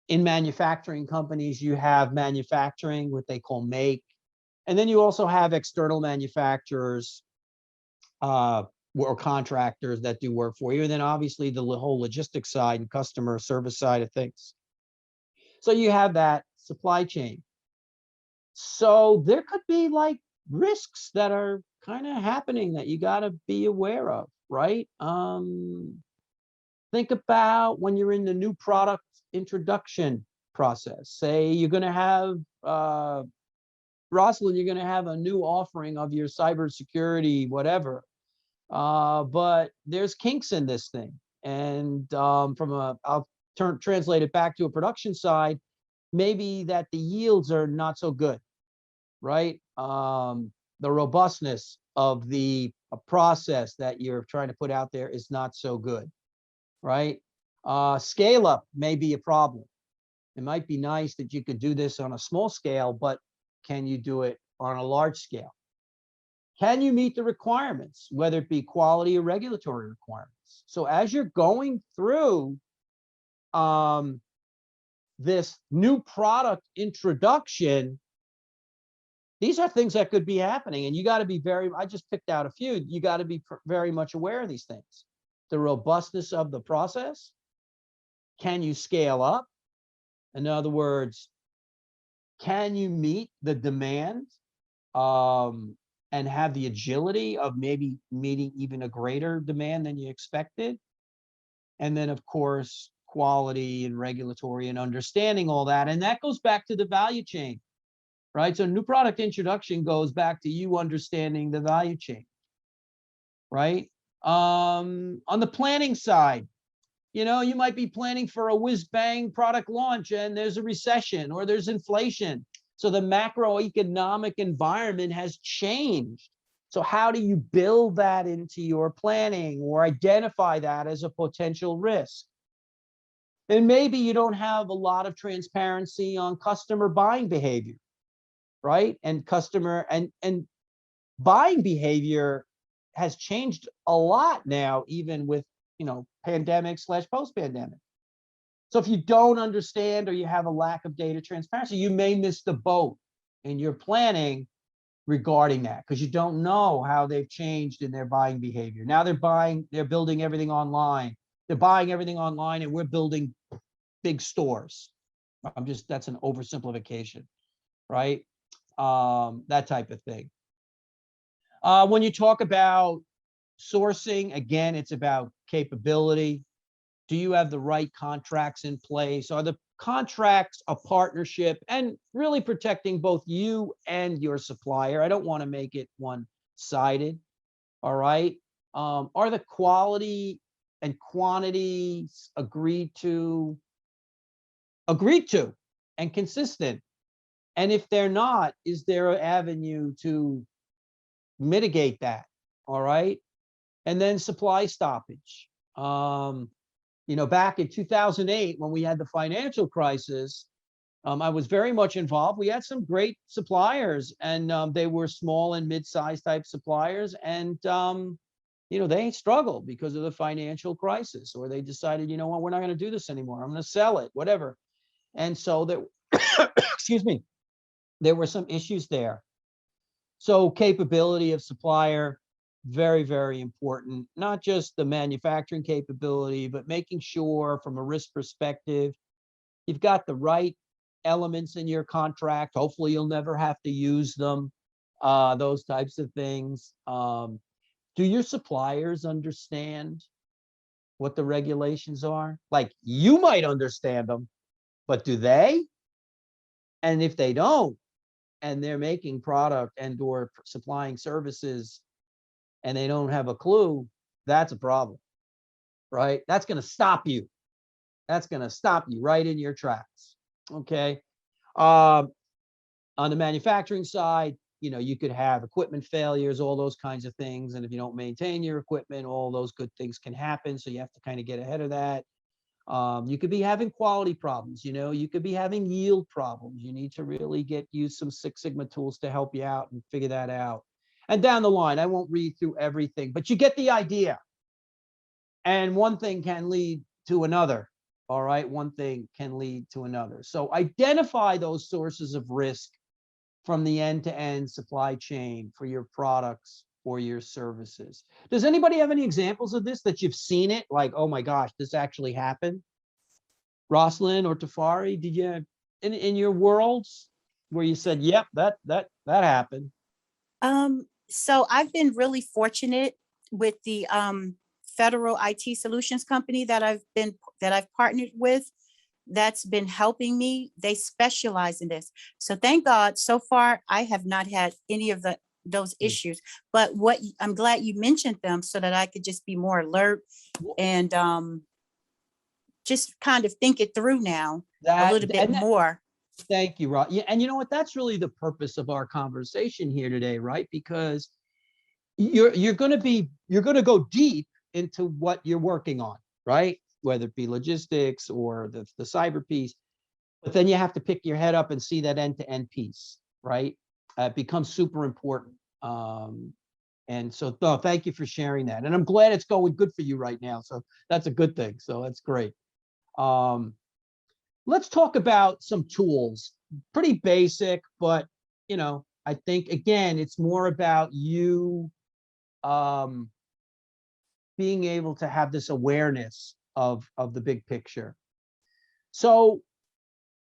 in manufacturing companies, you have manufacturing, what they call make, and then you also have external manufacturers or contractors that do work for you. And then obviously the whole logistics side and customer service side of things. So you have that supply chain. So there could be like risks that are kind of happening that you got to be aware of, right? Think about when you're in the new product introduction process. Say you're going to have, Rosalind, you're going to have a new offering of your cybersecurity, whatever. But there's kinks in this thing. And I'll translate it back to a production side, maybe that the yields are not so good, right? The robustness of the process that you're trying to put out there is not so good, right? Scale up may be a problem. It might be nice that you could do this on a small scale, but can you do it on a large scale? Can you meet the requirements, whether it be quality or regulatory requirements? So as you're going through this new product introduction, these are things that could be happening, and you got to be I just picked out a few. You got to be very much aware of these things. The robustness of the process. Can you scale up? In other words, can you meet the demand and have the agility of maybe meeting even a greater demand than you expected? And then, of course, quality and regulatory and understanding all that. And that goes back to the value chain, right? So new product introduction goes back to you understanding the value chain, right? On the planning side, you know, you might be planning for a whiz-bang product launch and there's a recession or there's inflation. So the macroeconomic environment has changed. So how do you build that into your planning or identify that as a potential risk? And maybe you don't have a lot of transparency on customer buying behavior, right? And customer and buying behavior has changed a lot now, even with, you know, pandemic / post-pandemic. So if you don't understand or you have a lack of data transparency, you may miss the boat in your planning regarding that, because you don't know how they've changed in their buying behavior. Now they're building everything online. They're buying everything online and we're building big stores. That's an oversimplification, right? That type of thing. When you talk about sourcing, again, it's about capability. Do you have the right contracts in place? Are the contracts a partnership and really protecting both you and your supplier? I don't want to make it one-sided. All right. Are the quality and quantities agreed to and consistent? And if they're not, is there an avenue to mitigate that? All right. And then supply stoppage. You know, back in 2008, when we had the financial crisis, I was very much involved. We had some great suppliers, and they were small and mid-sized type suppliers. And, you know, they struggled because of the financial crisis, or they decided, you know what, we're not going to do this anymore. I'm going to sell it, whatever. And so there, excuse me, there were some issues there. So capability of supplier, very, very important. Not just the manufacturing capability, but making sure from a risk perspective, you've got the right elements in your contract. Hopefully you'll never have to use them, those types of things. Do your suppliers understand what the regulations are? Like, you might understand them, but do they? And if they don't, and they're making product and or supplying services and they don't have a clue, that's a problem, right? That's going to stop you. That's going to stop you right in your tracks. Okay. On the manufacturing side, you could have equipment failures, all those kinds of things. And if you don't maintain your equipment, all those good things can happen. So you have to kind of get ahead of that. You could be having quality problems, you could be having yield problems. You need to really use some Six Sigma tools to help you out and figure that out. And down the line, I won't read through everything, but you get the idea. And one thing can lead to another. All right. One thing can lead to another. So identify those sources of risk from the end-to-end supply chain for your products or your services. Does anybody have any examples of this that you've seen it? Like, oh my gosh, this actually happened? Roslyn or Tafari, did you in your worlds where you said, yep, that happened? So I've been really fortunate with the federal IT solutions company that I've partnered with. That's been helping me. They specialize in this. So thank God, so far, I have not had any of those issues. But I'm glad you mentioned them so that I could just be more alert and just kind of think it through now a little bit more. Thank you, Rob. Yeah, and you know what? That's really the purpose of our conversation here today, right? Because you're going to go deep into what you're working on, right? Whether it be logistics or the cyber piece, but then you have to pick your head up and see that end-to-end piece, right? It becomes super important. And so thank you for sharing that. And I'm glad it's going good for you right now. So that's a good thing. So that's great. Let's talk about some tools. Pretty basic, but I think again, it's more about you being able to have this awareness of the big picture. So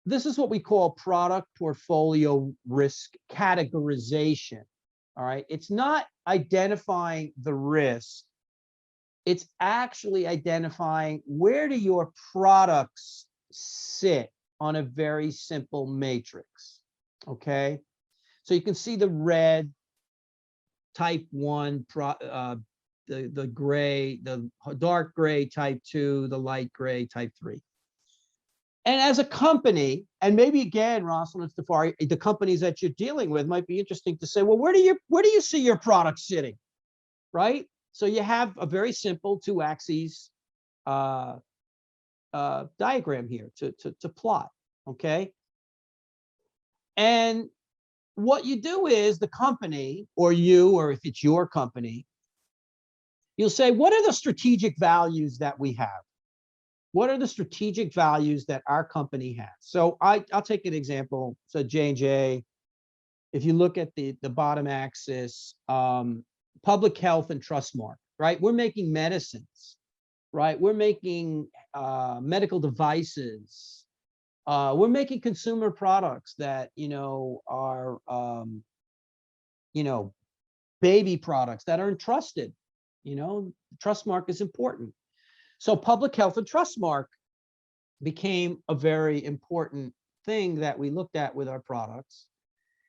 this is what we call product portfolio risk categorization. All right. It's not identifying the risk. It's actually identifying where do your products sit on a very simple matrix. Okay. So you can see the red, type 1, the gray, the dark gray, type 2, the light gray, type 3. And as a company, and maybe again, Rosalind and Tafari, the companies that you're dealing with might be interesting to say, well, where do you see your product sitting, right? So you have a very simple 2-axis diagram here to plot, okay? And what you do is the company, or if it's your company, you'll say, what are the strategic values that we have? What are the strategic values that our company has? So I'll take an example. So J&J, if you look at the bottom axis, public health and trustmark, right? We're making medicines, right? We're making medical devices. We're making consumer products that, are, baby products that are entrusted. Trustmark is important. So public health and trustmark became a very important thing that we looked at with our products.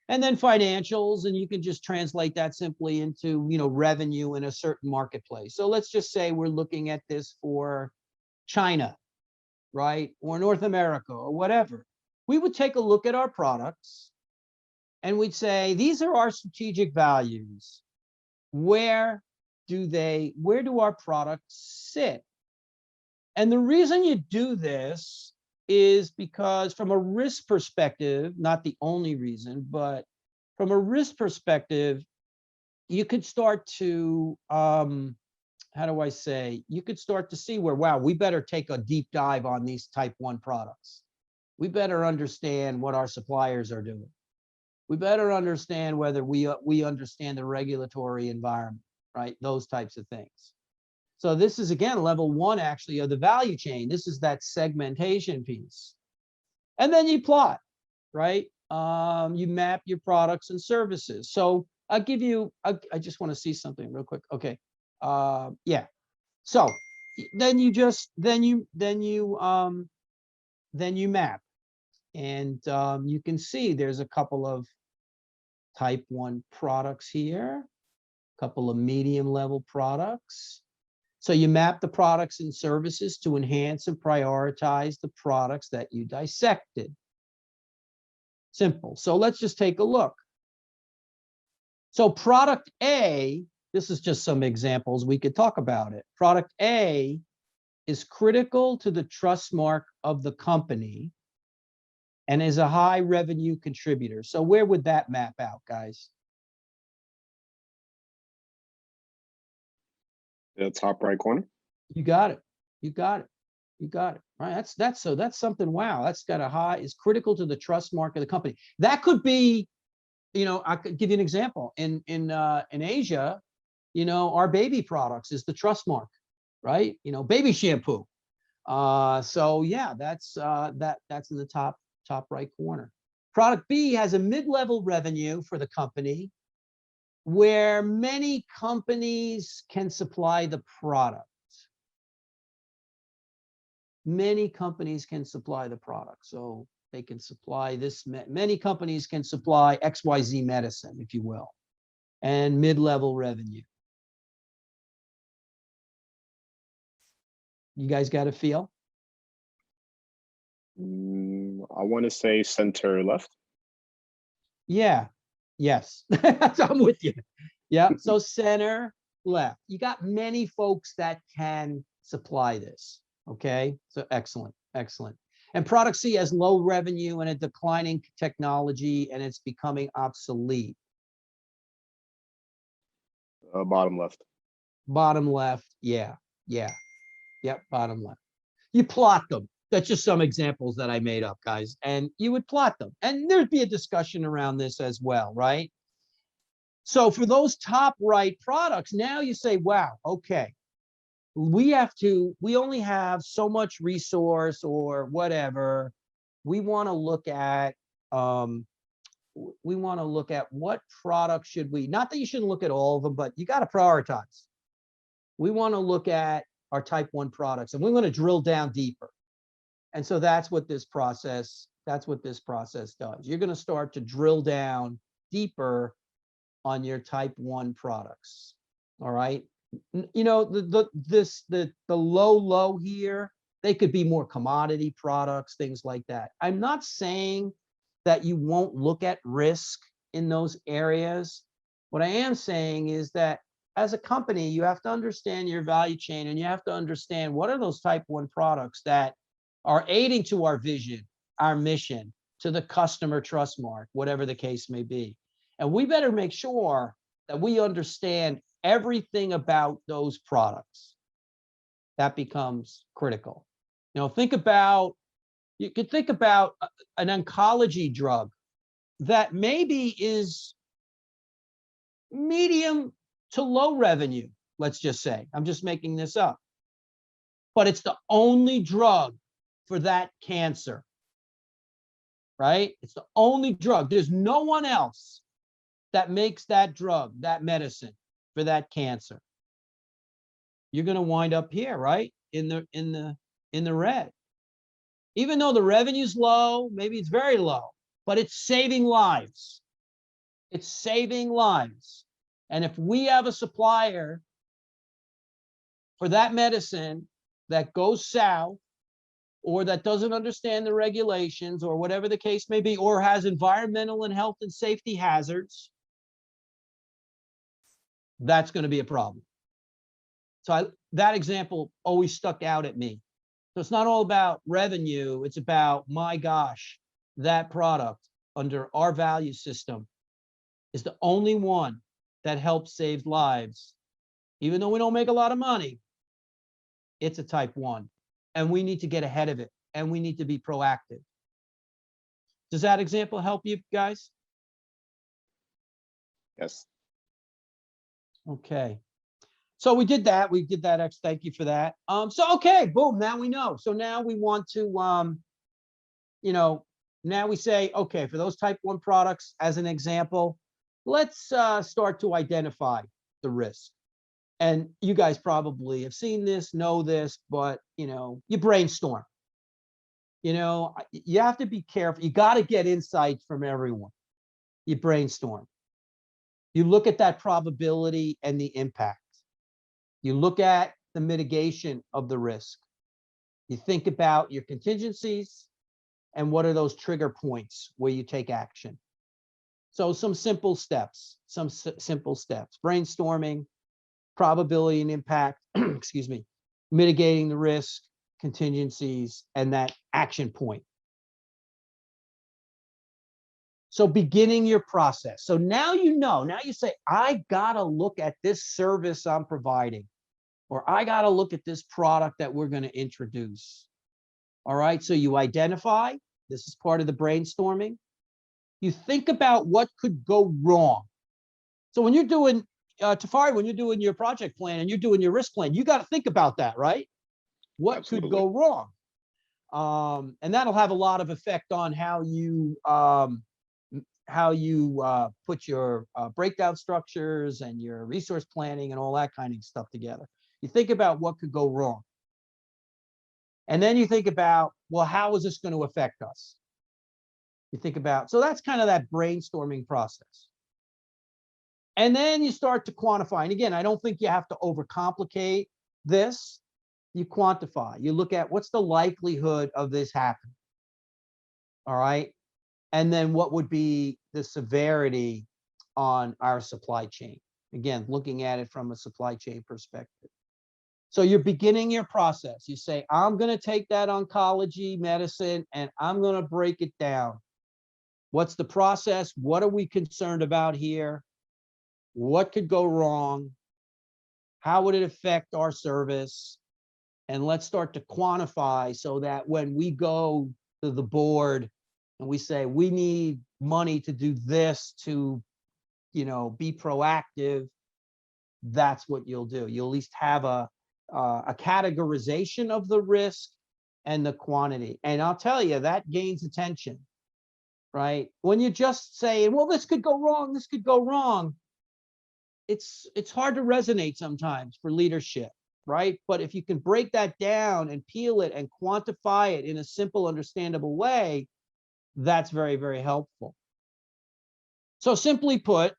And then financials, and you can just translate that simply into, revenue in a certain marketplace. So let's just say we're looking at this for China, right? Or North America or whatever. We would take a look at our products and we'd say, these are our strategic values. Where do our products sit? And the reason you do this is because from a risk perspective, not the only reason, but from a risk perspective, you could start to, you could start to see where, wow, we better take a deep dive on these type 1 products. We better understand what our suppliers are doing. We better understand whether we understand the regulatory environment, right? Those types of things. So this is, again, level 1, actually, of the value chain. This is that segmentation piece. And then you plot, right? You map your products and services. So I'll give you, I just want to see something real quick. Okay. Yeah. So then you map, and you can see there's a couple of type 1 products here, a couple of medium level products. So you map the products and services to enhance and prioritize the products that you dissected. Simple. So let's just take a look. So product A, this is just some examples. We could talk about it. Product A is critical to the trust mark of the company and is a high revenue contributor. So where would that map out, guys? The top right corner. You got it. You got it. You got it. Right. That's something. Wow. That's got a high, is critical to the trust mark of the company. That could be, I could give you an example. In Asia, our baby products is the trust mark, right? Baby shampoo. So yeah, that's in the top right corner. Product B has a mid-level revenue for the company where many companies can supply the product. Many companies can supply the product. So they can supply this, many companies can supply XYZ medicine, if you will, and mid-level revenue. You guys got a feel? I want to say center left. Yeah. Yes. I'm with you. Yeah. So center left. You got many folks that can supply this. Okay. So excellent. Excellent. And product C has low revenue and a declining technology, and it's becoming obsolete. Bottom left. Bottom left. Yeah. Yeah. Yep. Bottom left. You plot them. That's just some examples that I made up, guys. And you would plot them. And there'd be a discussion around this as well, right? So for those top right products, now you say, wow, okay, we only have so much resource or whatever. We want to look at, what product should we, not that you shouldn't look at all of them, but you got to prioritize. We want to look at our type 1 products and we want to drill down deeper. And so that's what this process does. You're going to start to drill down deeper on your type 1 products. All right. The low here, they could be more commodity products, things like that. I'm not saying that you won't look at risk in those areas. What I am saying is that as a company, you have to understand your value chain and you have to understand what are those type 1 products that are aiding to our vision, our mission, to the customer trust mark, whatever the case may be. And we better make sure that we understand everything about those products. That becomes critical. You could think about an oncology drug that maybe is medium to low revenue, let's just say. I'm just making this up. But it's the only drug for that cancer, right? It's the only drug. There's no one else that makes that drug, that medicine for that cancer. You're going to wind up here, right? In the red. Even though the revenue's low, maybe it's very low, but it's saving lives. It's saving lives. And if we have a supplier for that medicine that goes south, or that doesn't understand the regulations or whatever the case may be, or has environmental and health and safety hazards, that's going to be a problem. So that example always stuck out at me. So it's not all about revenue. It's about, my gosh, that product under our value system is the only one that helps save lives. Even though we don't make a lot of money, it's a type 1. And we need to get ahead of it, and we need to be proactive. Does that example help you guys? Yes. Okay. So we did that. Thank you for that. So, okay, boom, now we know. So now we want to, now we say, okay, for those type 1 products, as an example, let's start to identify the risk. And you guys probably have seen this, know this, but, you brainstorm. You have to be careful. You got to get insights from everyone. You brainstorm. You look at that probability and the impact. You look at the mitigation of the risk. You think about your contingencies and what are those trigger points where you take action. So some simple steps, simple steps, brainstorming, probability and impact, excuse me, mitigating the risk, contingencies, and that action point. So beginning your process. So now you know, now you say, I gotta look at this service I'm providing, or I gotta look at this product that we're gonna introduce. All right, so you identify, this is part of the brainstorming. You think about what could go wrong. So when you're doing, Tafari, when you're doing your project plan and you're doing your risk plan, you got to think about that, right? What Absolutely. could go wrong? And that'll have a lot of effect on how you put your breakdown structures and your resource planning and all that kind of stuff together. You think about what could go wrong. And then you think about, well, how is this going to affect us? You think about, so that's kind of that brainstorming process. And then you start to quantify. And again, I don't think you have to overcomplicate this. You quantify. You look at what's the likelihood of this happening. All right. And then what would be the severity on our supply chain? Again, looking at it from a supply chain perspective. So you're beginning your process. You say, I'm going to take that oncology medicine and I'm going to break it down. What's the process? What are we concerned about here? What could go wrong? How would it affect our service? And let's start to quantify so that when we go to the board and we say, we need money to do this to, be proactive, that's what you'll do. You'll at least have a categorization of the risk and the quantity. And I'll tell you, that gains attention, right? When you just say, well, this could go wrong, this could go wrong, it's hard to resonate sometimes for leadership, right? But if you can break that down and peel it and quantify it in a simple, understandable way, that's very, very helpful. So simply put,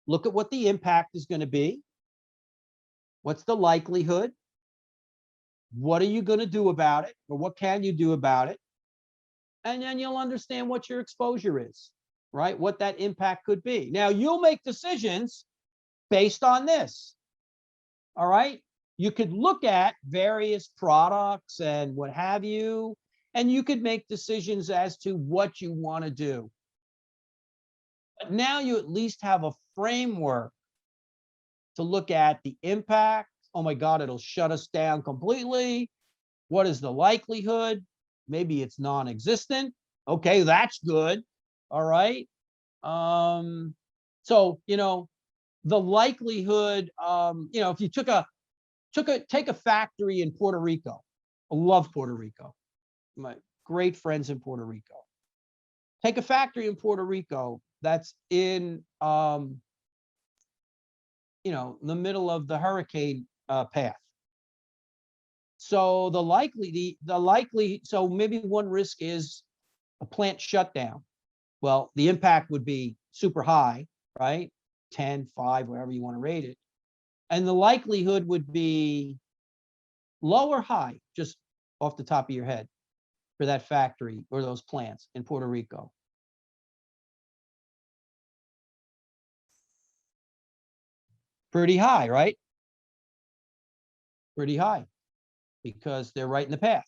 look at what the impact is going to be. What's the likelihood? What are you going to do about it? Or what can you do about it? And then you'll understand what your exposure is, right? What that impact could be. Now, you'll make decisions based on this. All right. You could look at various products and what have you, and you could make decisions as to what you want to do. But now you at least have a framework to look at the impact. Oh my God, it'll shut us down completely. What is the likelihood? Maybe it's non-existent. Okay, that's good. All right. So, the likelihood, if you take a factory in Puerto Rico. I love Puerto Rico. My great friends in Puerto Rico. Take a factory in Puerto Rico that's in the middle of the hurricane path. So so maybe one risk is a plant shutdown. Well, the impact would be super high, right? 10, 5, whatever you want to rate it. And the likelihood would be low or high, just off the top of your head, for that factory or those plants in Puerto Rico. Pretty high, right? Pretty high, because they're right in the path.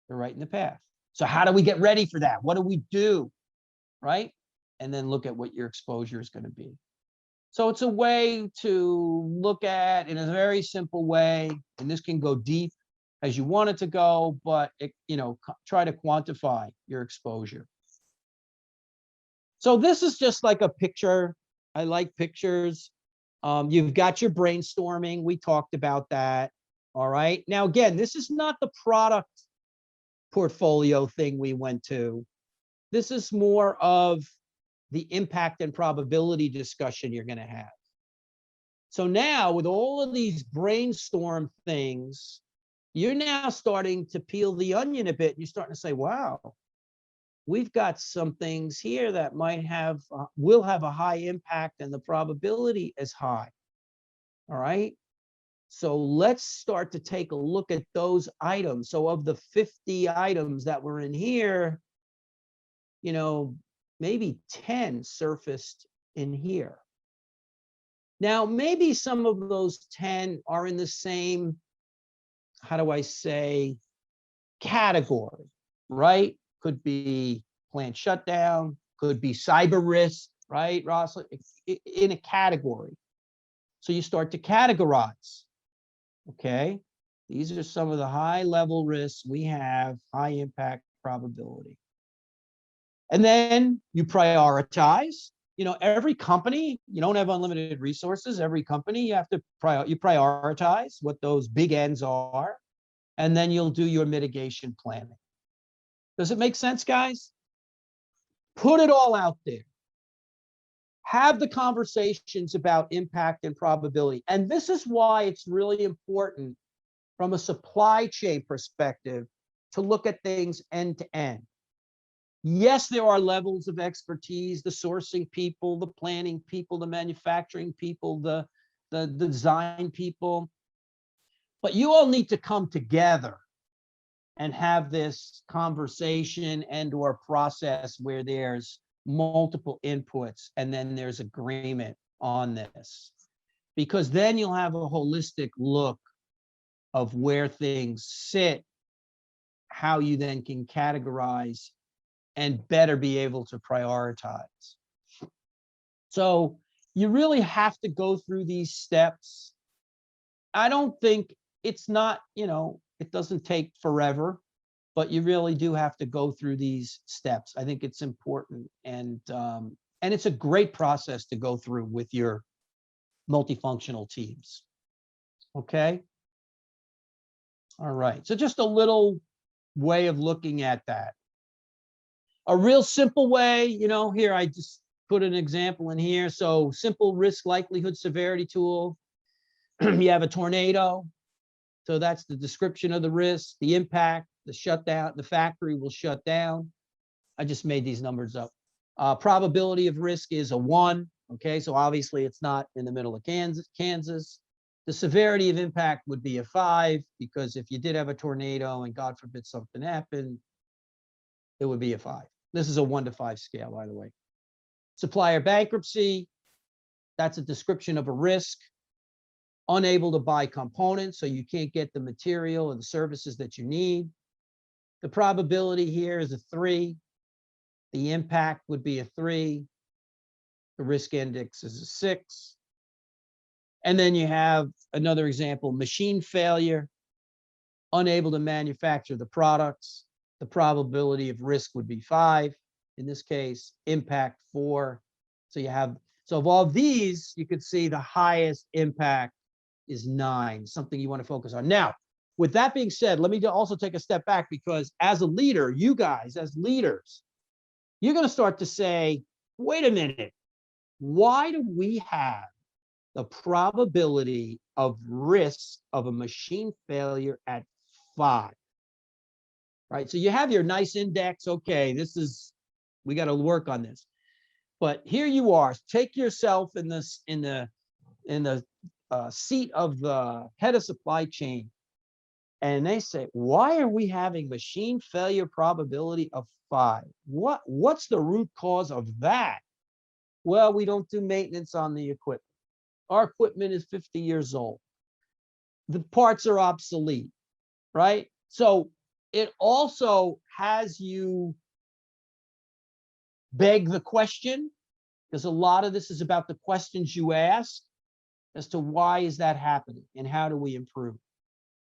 They're right in the path. So how do we get ready for that? What do we do, right? And then look at what your exposure is going to be. So it's a way to look at in a very simple way, and this can go deep as you want it to go, but try to quantify your exposure. So this is just like a picture. I like pictures. You've got your brainstorming. We talked about that. All right. Now, again, this is not the product portfolio thing we went to. This is more of the impact and probability discussion you're going to have. So now with all of these brainstorm things, you're now starting to peel the onion a bit. You're starting to say, wow, we've got some things here that will have a high impact and the probability is high. All right. So let's start to take a look at those items. So of the 50 items that were in here, maybe 10 surfaced in here. Now, maybe some of those 10 are in the same, how do I say, category, right? Could be plant shutdown, could be cyber risk, right, Ross? In a category. So you start to categorize, okay? These are some of the high level risks we have, high impact probability. And then you prioritize. You know, every company, you don't have unlimited resources. Every company, you have to prioritize what those big ends are, and then you'll do your mitigation planning. Does it make sense, guys? Put it all out there. Have the conversations about impact and probability. And this is why it's really important from a supply chain perspective to look at things end to end. Yes, there are levels of expertise, the sourcing people, the planning people, the manufacturing people, the design people, but you all need to come together and have this conversation and or process where there's multiple inputs and then there's agreement on this, because then you'll have a holistic look of where things sit, how you then can categorize and better be able to prioritize. So you really have to go through these steps. I don't think it's not, you know, it doesn't take forever, but you really do have to go through these steps. I think it's important, and it's a great process to go through with your multifunctional teams. Okay. All right. So just a little way of looking at that. A real simple way, you know, here I just put an example in here. So simple risk likelihood severity tool. You have a tornado. So that's the description of the risk, the impact, the shutdown, the factory will shut down. I just made these numbers up. Probability of risk is a 1. Okay, so obviously it's not in the middle of Kansas. The severity of impact would be a 5, because if you did have a tornado and God forbid something happened, it would be a 5. This is a 1 to 5 scale, by the way. Supplier bankruptcy, that's a description of a risk. Unable to buy components, so you can't get the material and the services that you need. The probability here is a 3. The impact would be a 3. The risk index is a 6. And then you have another example, machine failure, unable to manufacture the products. The probability of risk would be 5. In this case, impact 4. So you have, so of all these, you could see the highest impact is 9, something you want to focus on. Now, with that being said, let me also take a step back, because as a leader, you guys as leaders, you're going to start to say, wait a minute, why do we have the probability of risk of a machine failure at 5? Right? So you have your nice index. Okay, this is, we got to work on this. But here you are, take yourself in this, in the seat of the head of supply chain, and they say, why are we having machine failure probability of 5? What's the root cause of that? Well, we don't do maintenance on the equipment. Our equipment is 50 years old. The parts are obsolete, right? So it also has you beg the question, because a lot of this is about the questions you ask as to why is that happening and how do we improve?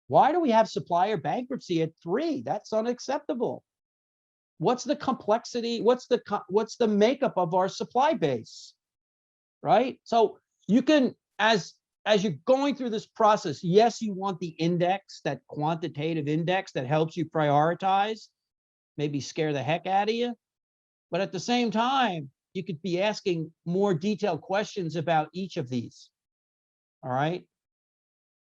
Why do we have supplier bankruptcy at 3? That's unacceptable. What's the complexity? What's the makeup of our supply base, right? So you can, as you're going through this process, yes, you want the index, that quantitative index that helps you prioritize, maybe scare the heck out of you. But at the same time, you could be asking more detailed questions about each of these. All right.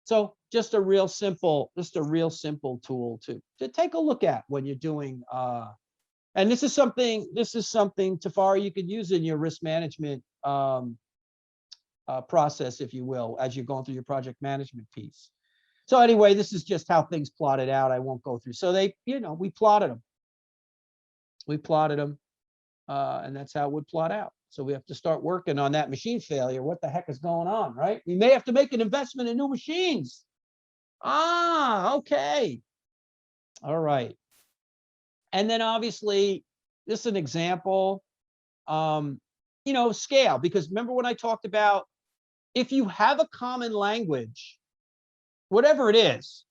So just a real simple tool to take a look at when you're doing, and this is something, Tafari, you could use in your risk management process, if you will, as you're going through your project management piece. So anyway, this is just how things plotted out. I won't go through. So they, you know, we plotted them. And that's how it would plot out. So we have to start working on that machine failure. What the heck is going on, right? We may have to make an investment in new machines. Ah, okay. All right. And then obviously, this is an example, scale, because remember when I talked about if you have a common language, whatever it is,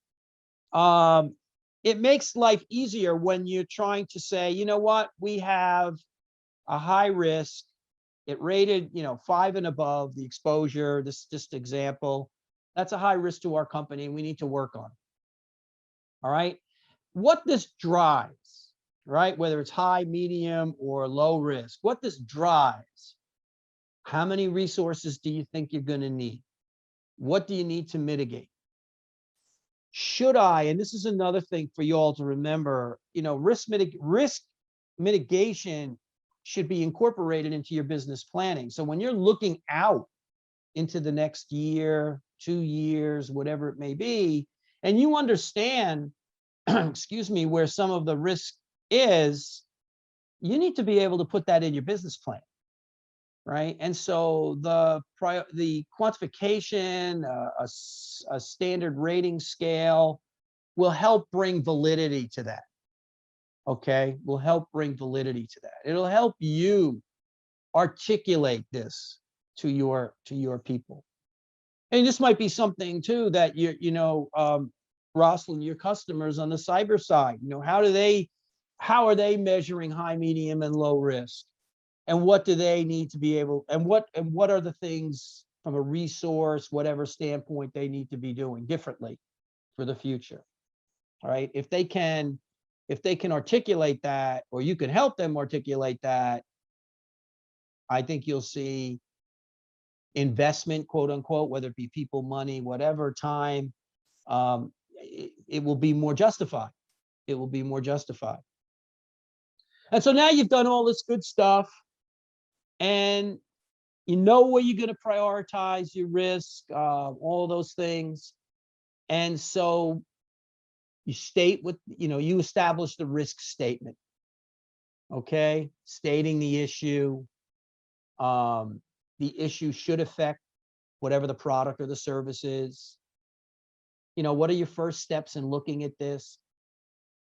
it makes life easier when you're trying to say, you know what, we have a high risk, it rated, 5 and above, the exposure, this just example, that's a high risk to our company and we need to work on. All right. What this drives, right? Whether it's high, medium, or low risk, what this drives, how many resources do you think you're going to need? What do you need to mitigate? Should I, and this is another thing for you all to remember, risk mitigation should be incorporated into your business planning. So when you're looking out into the next year, 2 years, whatever it may be, and you understand, excuse me, where some of the risk is, you need to be able to put that in your business plan, right? And so the quantification, a standard rating scale will help bring validity to that. Okay, will help bring validity to that. It'll help you articulate this to your people. And this might be something too that Rosalind, your customers on the cyber side, how are they measuring high, medium, and low risk? And what do they need to be able, and what are the things from a resource, whatever standpoint they need to be doing differently for the future? All right. If they can articulate that, or you can help them articulate that, I think you'll see investment, quote unquote, whether it be people, money, whatever, time, it will be more justified. It will be more justified. And so now you've done all this good stuff and you know where you're going to prioritize your risk, all those things. And so you state what, you establish the risk statement. Okay. Stating the issue. The issue should affect whatever the product or the service is. What are your first steps in looking at this?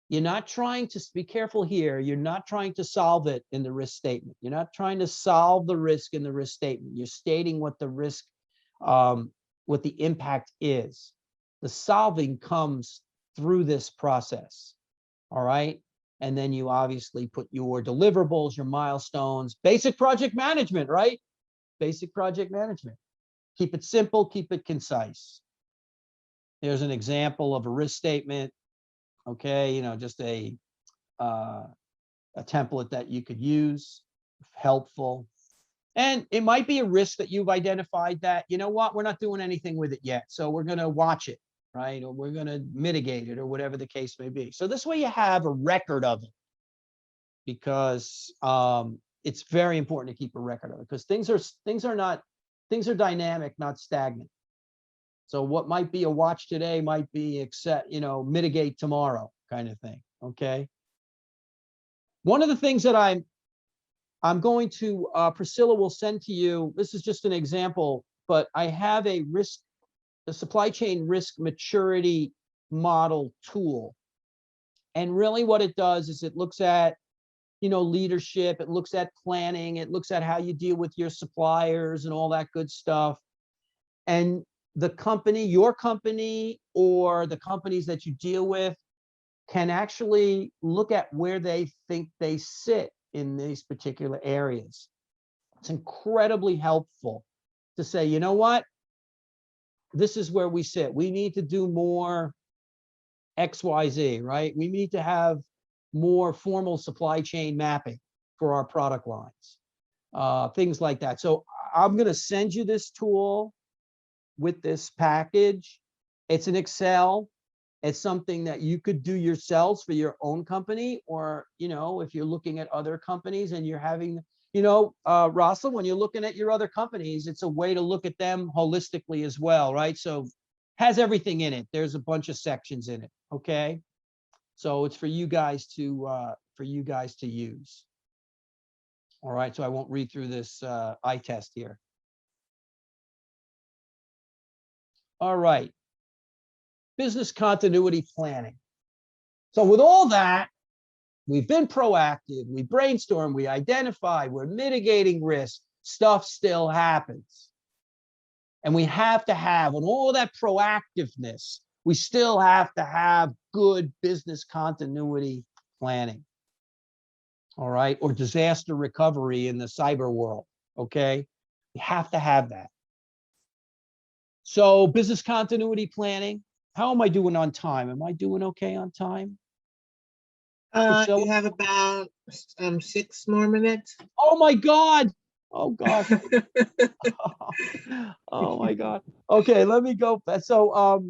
You're not trying to, be careful here, you're not trying to solve it in the risk statement. You're not trying to solve the risk in the risk statement. You're stating what the risk, what the impact is. The solving comes through this process, all right? And then you obviously put your deliverables, your milestones, basic project management, right? Basic project management. Keep it simple, keep it concise. There's an example of a risk statement. Okay, just a template that you could use, helpful. And it might be a risk that you've identified that, we're not doing anything with it yet. So we're going to watch it, right? Or we're going to mitigate it, or whatever the case may be. So this way you have a record of it, because it's very important to keep a record of it, because things are dynamic, not stagnant. So what might be a watch today might be mitigate tomorrow, kind of thing. Okay. One of the things that I'm going to, Priscilla will send to you, this is just an example, but I have a supply chain risk maturity model tool. And really what it does is it looks at, leadership, it looks at planning, it looks at how you deal with your suppliers and all that good stuff. And the company, your company, or the companies that you deal with can actually look at where they think they sit in these particular areas. It's incredibly helpful to say, you know what? This is where we sit. We need to do more XYZ, right? We need to have more formal supply chain mapping for our product lines, things like that. So I'm going to send you this tool with this package. It's an Excel. It's something that you could do yourselves for your own company, or, if you're looking at other companies and you're having, Rosalind, when you're looking at your other companies, it's a way to look at them holistically as well, right? So has everything in it. There's a bunch of sections in it. Okay. So it's for you guys to use. All right, so I won't read through this eye test here. All right, business continuity planning. So with all that, we've been proactive, we brainstorm, we identify, we're mitigating risk, stuff still happens. And we have to have, on all that proactiveness, we still have to have good business continuity planning. All right, or disaster recovery in the cyber world, okay? You have to have that. So business continuity planning, how am I doing on time? Am I doing okay on time? Priscilla? You have about 6 more minutes. Oh my God. Oh gosh. Oh my God. Okay, let me go. So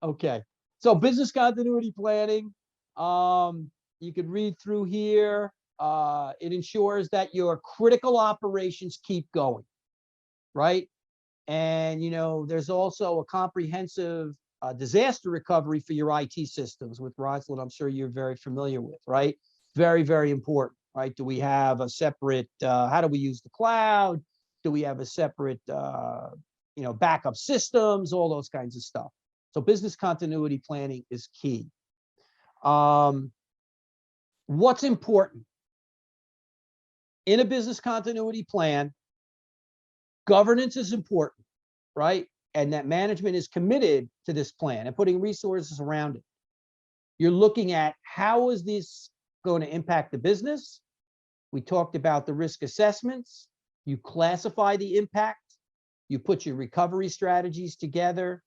okay. So business continuity planning. You can read through here. It ensures that your critical operations keep going, right? And you know, there's also a comprehensive disaster recovery for your IT systems with Rosalind. I'm sure you're very familiar with, right? Very, very important, right? Do we have a separate, how do we use the cloud? Do we have a separate, you know, backup systems, all those kinds of stuff. So business continuity planning is key. What's important? In a business continuity plan, governance is important, right? And that management is committed to this plan and putting resources around it. You're looking at how is this going to impact the business? We talked about the risk assessments. You classify the impact. You put your recovery strategies together,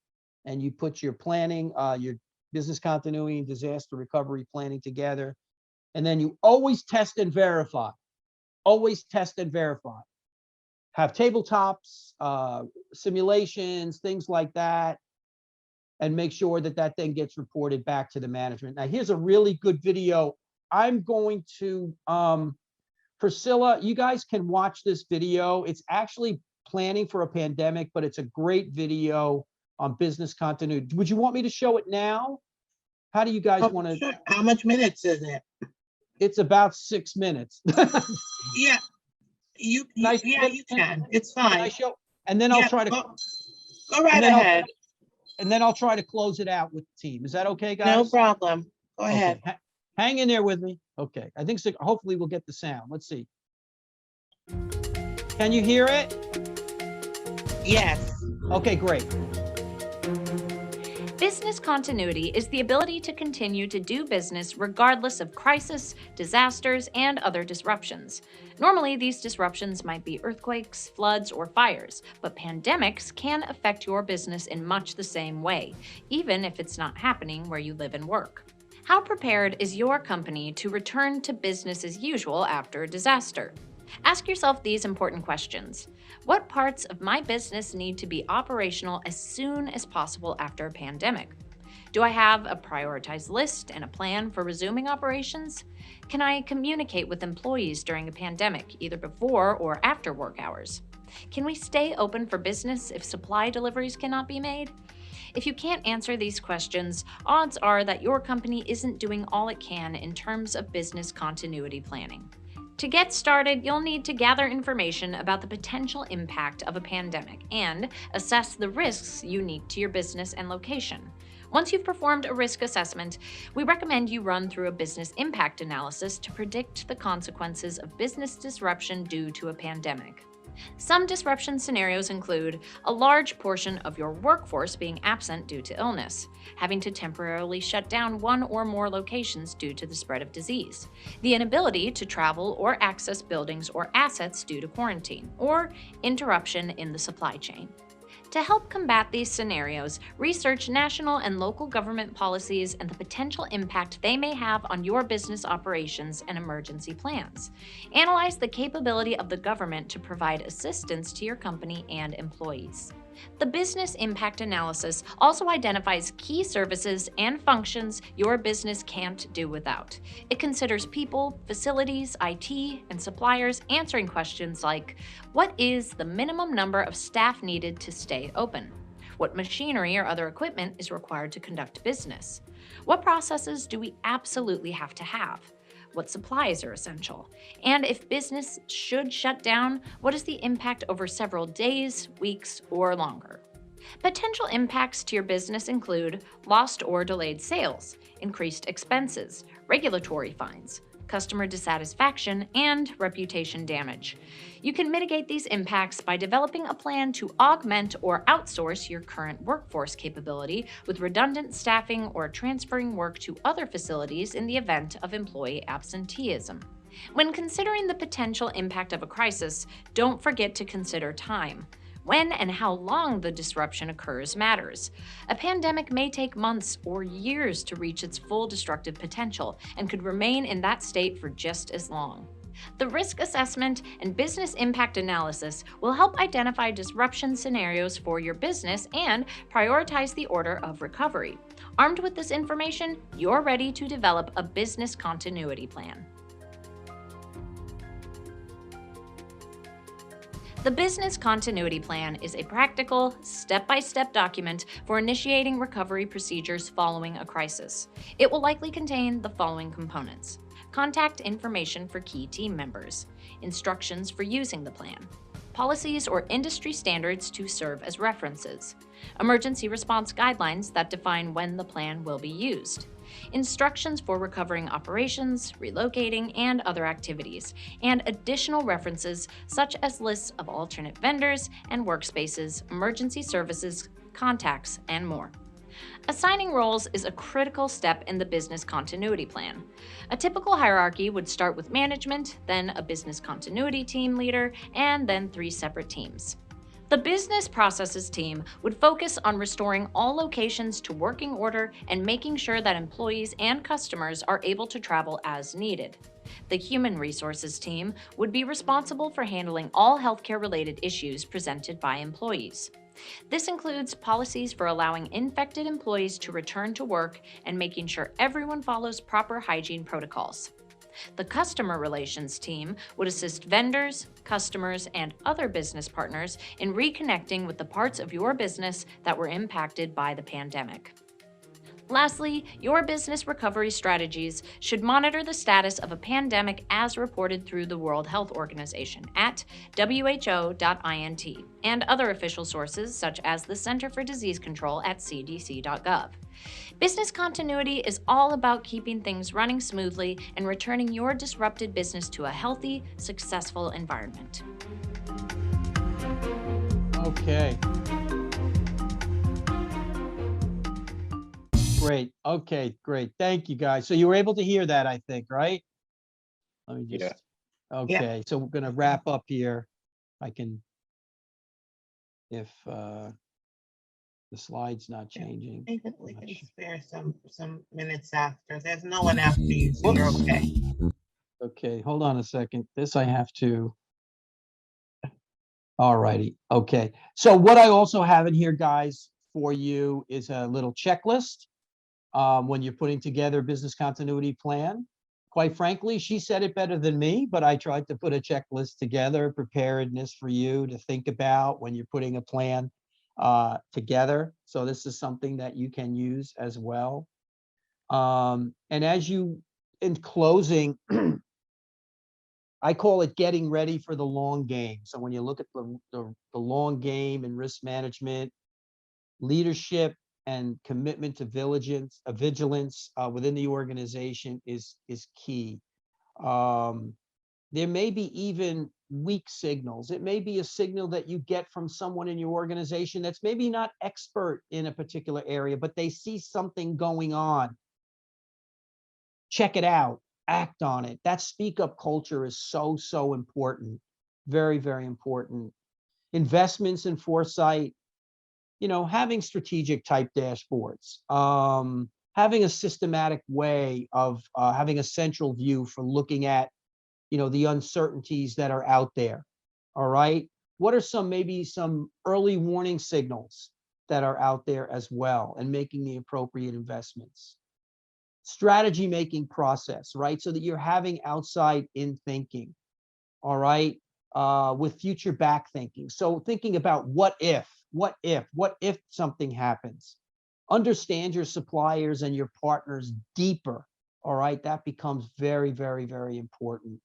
and you put your planning, your business continuity and disaster recovery planning together. And then you always test and verify. Always test and verify. Have tabletops, simulations, things like that, and make sure that that then gets reported back to the management. Now, here's a really good video. I'm going to, Priscilla, you guys can watch this video. It's actually planning for a pandemic, but it's a great video on business continuity. Would you want me to show it now? How do you guys want to? Sure. How much minutes is it? It's about 6 minutes. Yeah. You can. It's Can I fine. show? And then I'll Yeah, try to. go right and then ahead. And then I'll try to close it out with the team. Is that okay, guys? No problem. Go Okay. ahead. Hang in there with me. Okay. I think so. Hopefully we'll get the sound. Let's see. Can you hear it? Yes. Okay, great. Business continuity is the ability to continue to do business regardless of crisis, disasters, and other disruptions. Normally, these disruptions might be earthquakes, floods, or fires, but pandemics can affect your business in much the same way, even if it's not happening where you live and work. How prepared is your company to return to business as usual after a disaster? Ask yourself these important questions. What parts of my business need to be operational as soon as possible after a pandemic? Do I have a prioritized list and a plan for resuming operations? Can I communicate with employees during a pandemic, either before or after work hours? Can we stay open for business if supply deliveries cannot be made? If you can't answer these questions, odds are that your company isn't doing all it can in terms of business continuity planning. To get started, you'll need to gather information about the potential impact of a pandemic and assess the risks unique to your business and location. Once you've performed a risk assessment, we recommend you run through a business impact analysis to predict the consequences of business disruption due to a pandemic. Some disruption scenarios include a large portion of your workforce being absent due to illness, having to temporarily shut down one or more locations due to the spread of disease, the inability to travel or access buildings or assets due to quarantine, or interruption in the supply chain. To help combat these scenarios, research national and local government policies and the potential impact they may have on your business operations and emergency plans. Analyze the capability of the government to provide assistance to your company and employees. The business impact analysis also identifies key services and functions your business can't do without. It considers people, facilities, IT, and suppliers answering questions like, what is the minimum number of staff needed to stay open? What machinery or other equipment is required to conduct business? What processes do we absolutely have to have? What supplies are essential? And if business should shut down, what is the impact over several days, weeks, or longer? Potential impacts to your business include lost or delayed sales, increased expenses, regulatory fines, customer dissatisfaction, and reputation damage. You can mitigate these impacts by developing a plan to augment or outsource your current workforce capability with redundant staffing or transferring work to other facilities in the event of employee absenteeism. When considering the potential impact of a crisis, don't forget to consider time. When and how long the disruption occurs matters. A pandemic may take months or years to reach its full destructive potential and could remain in that state for just as long. The risk assessment and business impact analysis will help identify disruption scenarios for your business and prioritize the order of recovery. Armed with this information, you're ready to develop a business continuity plan. The Business Continuity Plan is a practical, step-by-step document for initiating recovery procedures following a crisis. It will likely contain the following components: contact information for key team members, instructions for using the plan, policies or industry standards to serve as references, emergency response guidelines that define when the plan will be used, instructions for recovering operations, relocating, and other activities, and additional references such as lists of alternate vendors and workspaces, emergency services, contacts, and more. Assigning roles is a critical step in the business continuity plan. A typical hierarchy would start with management, then a business continuity team leader, and then 3 separate teams. The business processes team would focus on restoring all locations to working order and making sure that employees and customers are able to travel as needed. The human resources team would be responsible for handling all healthcare-related issues presented by employees. This includes policies for allowing infected employees to return to work and making sure everyone follows proper hygiene protocols. The customer relations team would assist vendors, customers, and other business partners in reconnecting with the parts of your business that were impacted by the pandemic. Lastly, your business recovery strategies should monitor the status of a pandemic as reported through the World Health Organization at who.int and other official sources such as the Center for Disease Control at cdc.gov. Business continuity is all about keeping things running smoothly and returning your disrupted business to a healthy, successful environment. Okay. Great. Okay, great. Thank you, guys. So you were able to hear that, I think, right? Let me just, okay. So we're going to wrap up here. I can, if the slide's not changing. I think we can spare some minutes after. There's no one after you, so you're okay. Okay, hold on a second. This I have to. All righty. Okay. So what I also have in here, guys, for you is a little checklist. When you're putting together a business continuity plan. Quite frankly, she said it better than me, but I tried to put a checklist together, preparedness for you to think about when you're putting a plan together. So this is something that you can use as well. And as you, in closing, I call it getting ready for the long game. So when you look at the long game and risk management, leadership, and commitment to vigilance within the organization is key. There may be even weak signals. It may be a signal that you get from someone in your organization that's maybe not expert in a particular area, but they see something going on. Check it out, act on it. That speak up culture is so important. Very, very important. Investments in foresight. You know, having strategic type dashboards, having a systematic way of having a central view for looking at, you know, the uncertainties that are out there. All right. What are maybe some early warning signals that are out there as well, and making the appropriate investments? Strategy making process, right? So that you're having outside in thinking. All right. With future back thinking. So thinking about what if something happens? Understand your suppliers and your partners deeper All right, that becomes very, very, very important.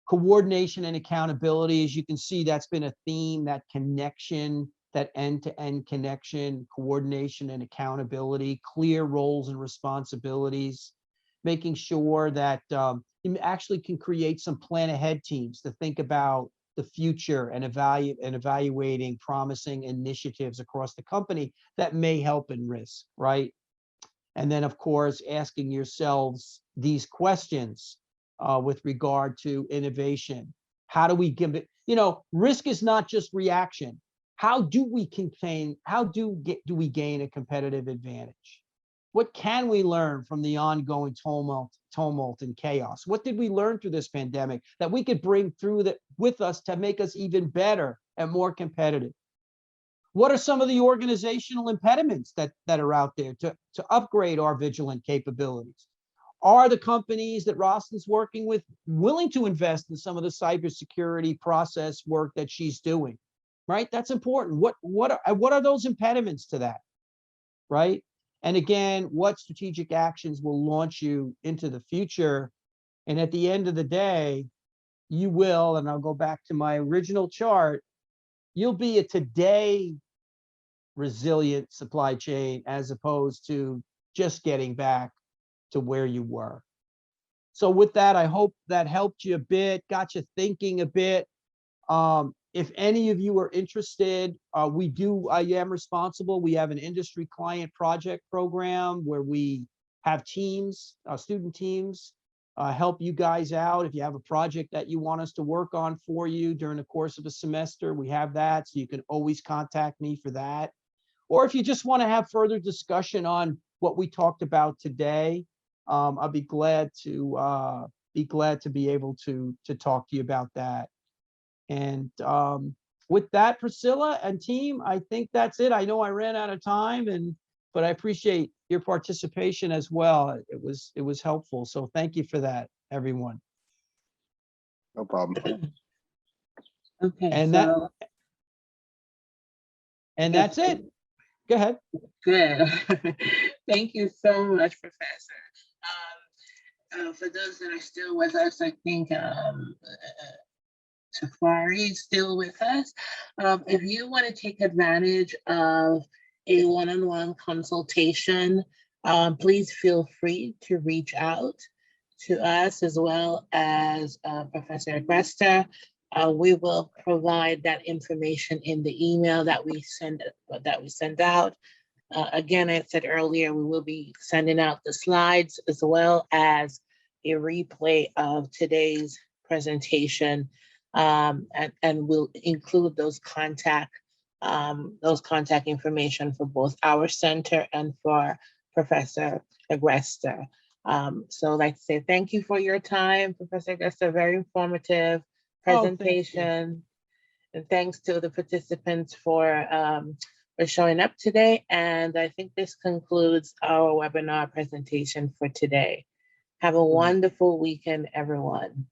Coordination and accountability, as you can see, that's been a theme, that connection, that end-to-end connection, coordination and accountability, clear roles and responsibilities, making sure that you actually can create some plan ahead teams to think about the future and evaluating promising initiatives across the company that may help in risk, right? And then, of course, asking yourselves these questions with regard to innovation. How do we give it, risk is not just reaction. How do we contain, do we gain a competitive advantage? What can we learn from the ongoing tumult and chaos? What did we learn through this pandemic that we could bring through that with us to make us even better and more competitive? What are some of the organizational impediments that are out there to upgrade our vigilant capabilities? Are the companies that Roslin's working with willing to invest in some of the cybersecurity process work that she's doing? Right? That's important. What are those impediments to that? Right? And again, what strategic actions will launch you into the future? And at the end of the day, you will, and I'll go back to my original chart, you'll be a today resilient supply chain as opposed to just getting back to where you were. So with that, I hope that helped you a bit, got you thinking a bit. If any of you are interested, I am responsible. We have an industry client project program where we have teams, student teams, help you guys out. If you have a project that you want us to work on for you during the course of a semester, we have that. So you can always contact me for that. Or if you just want to have further discussion on what we talked about today, I'll be glad to be able to talk to you about that. And with that, Priscilla and team, I think that's it. I know I ran out of time, but I appreciate your participation as well. It was helpful. So thank you for that, everyone. No problem. Okay, And so that's it. Go ahead. Good. Thank you so much, Professor. For those that are still with us, I think Tafari is still with us. If you want to take advantage of a one-on-one consultation, please feel free to reach out to us as well as Professor Agresta. We will provide that information in the email that we send out. Again, I said earlier, we will be sending out the slides as well as a replay of today's presentation, and we'll include those contact information for both our center and for Professor Agresta. So I'd like to say thank you for your time, Professor Agresta, very informative presentation. And thanks to the participants for showing up today. And I think this concludes our webinar presentation for today. Have a wonderful weekend, everyone.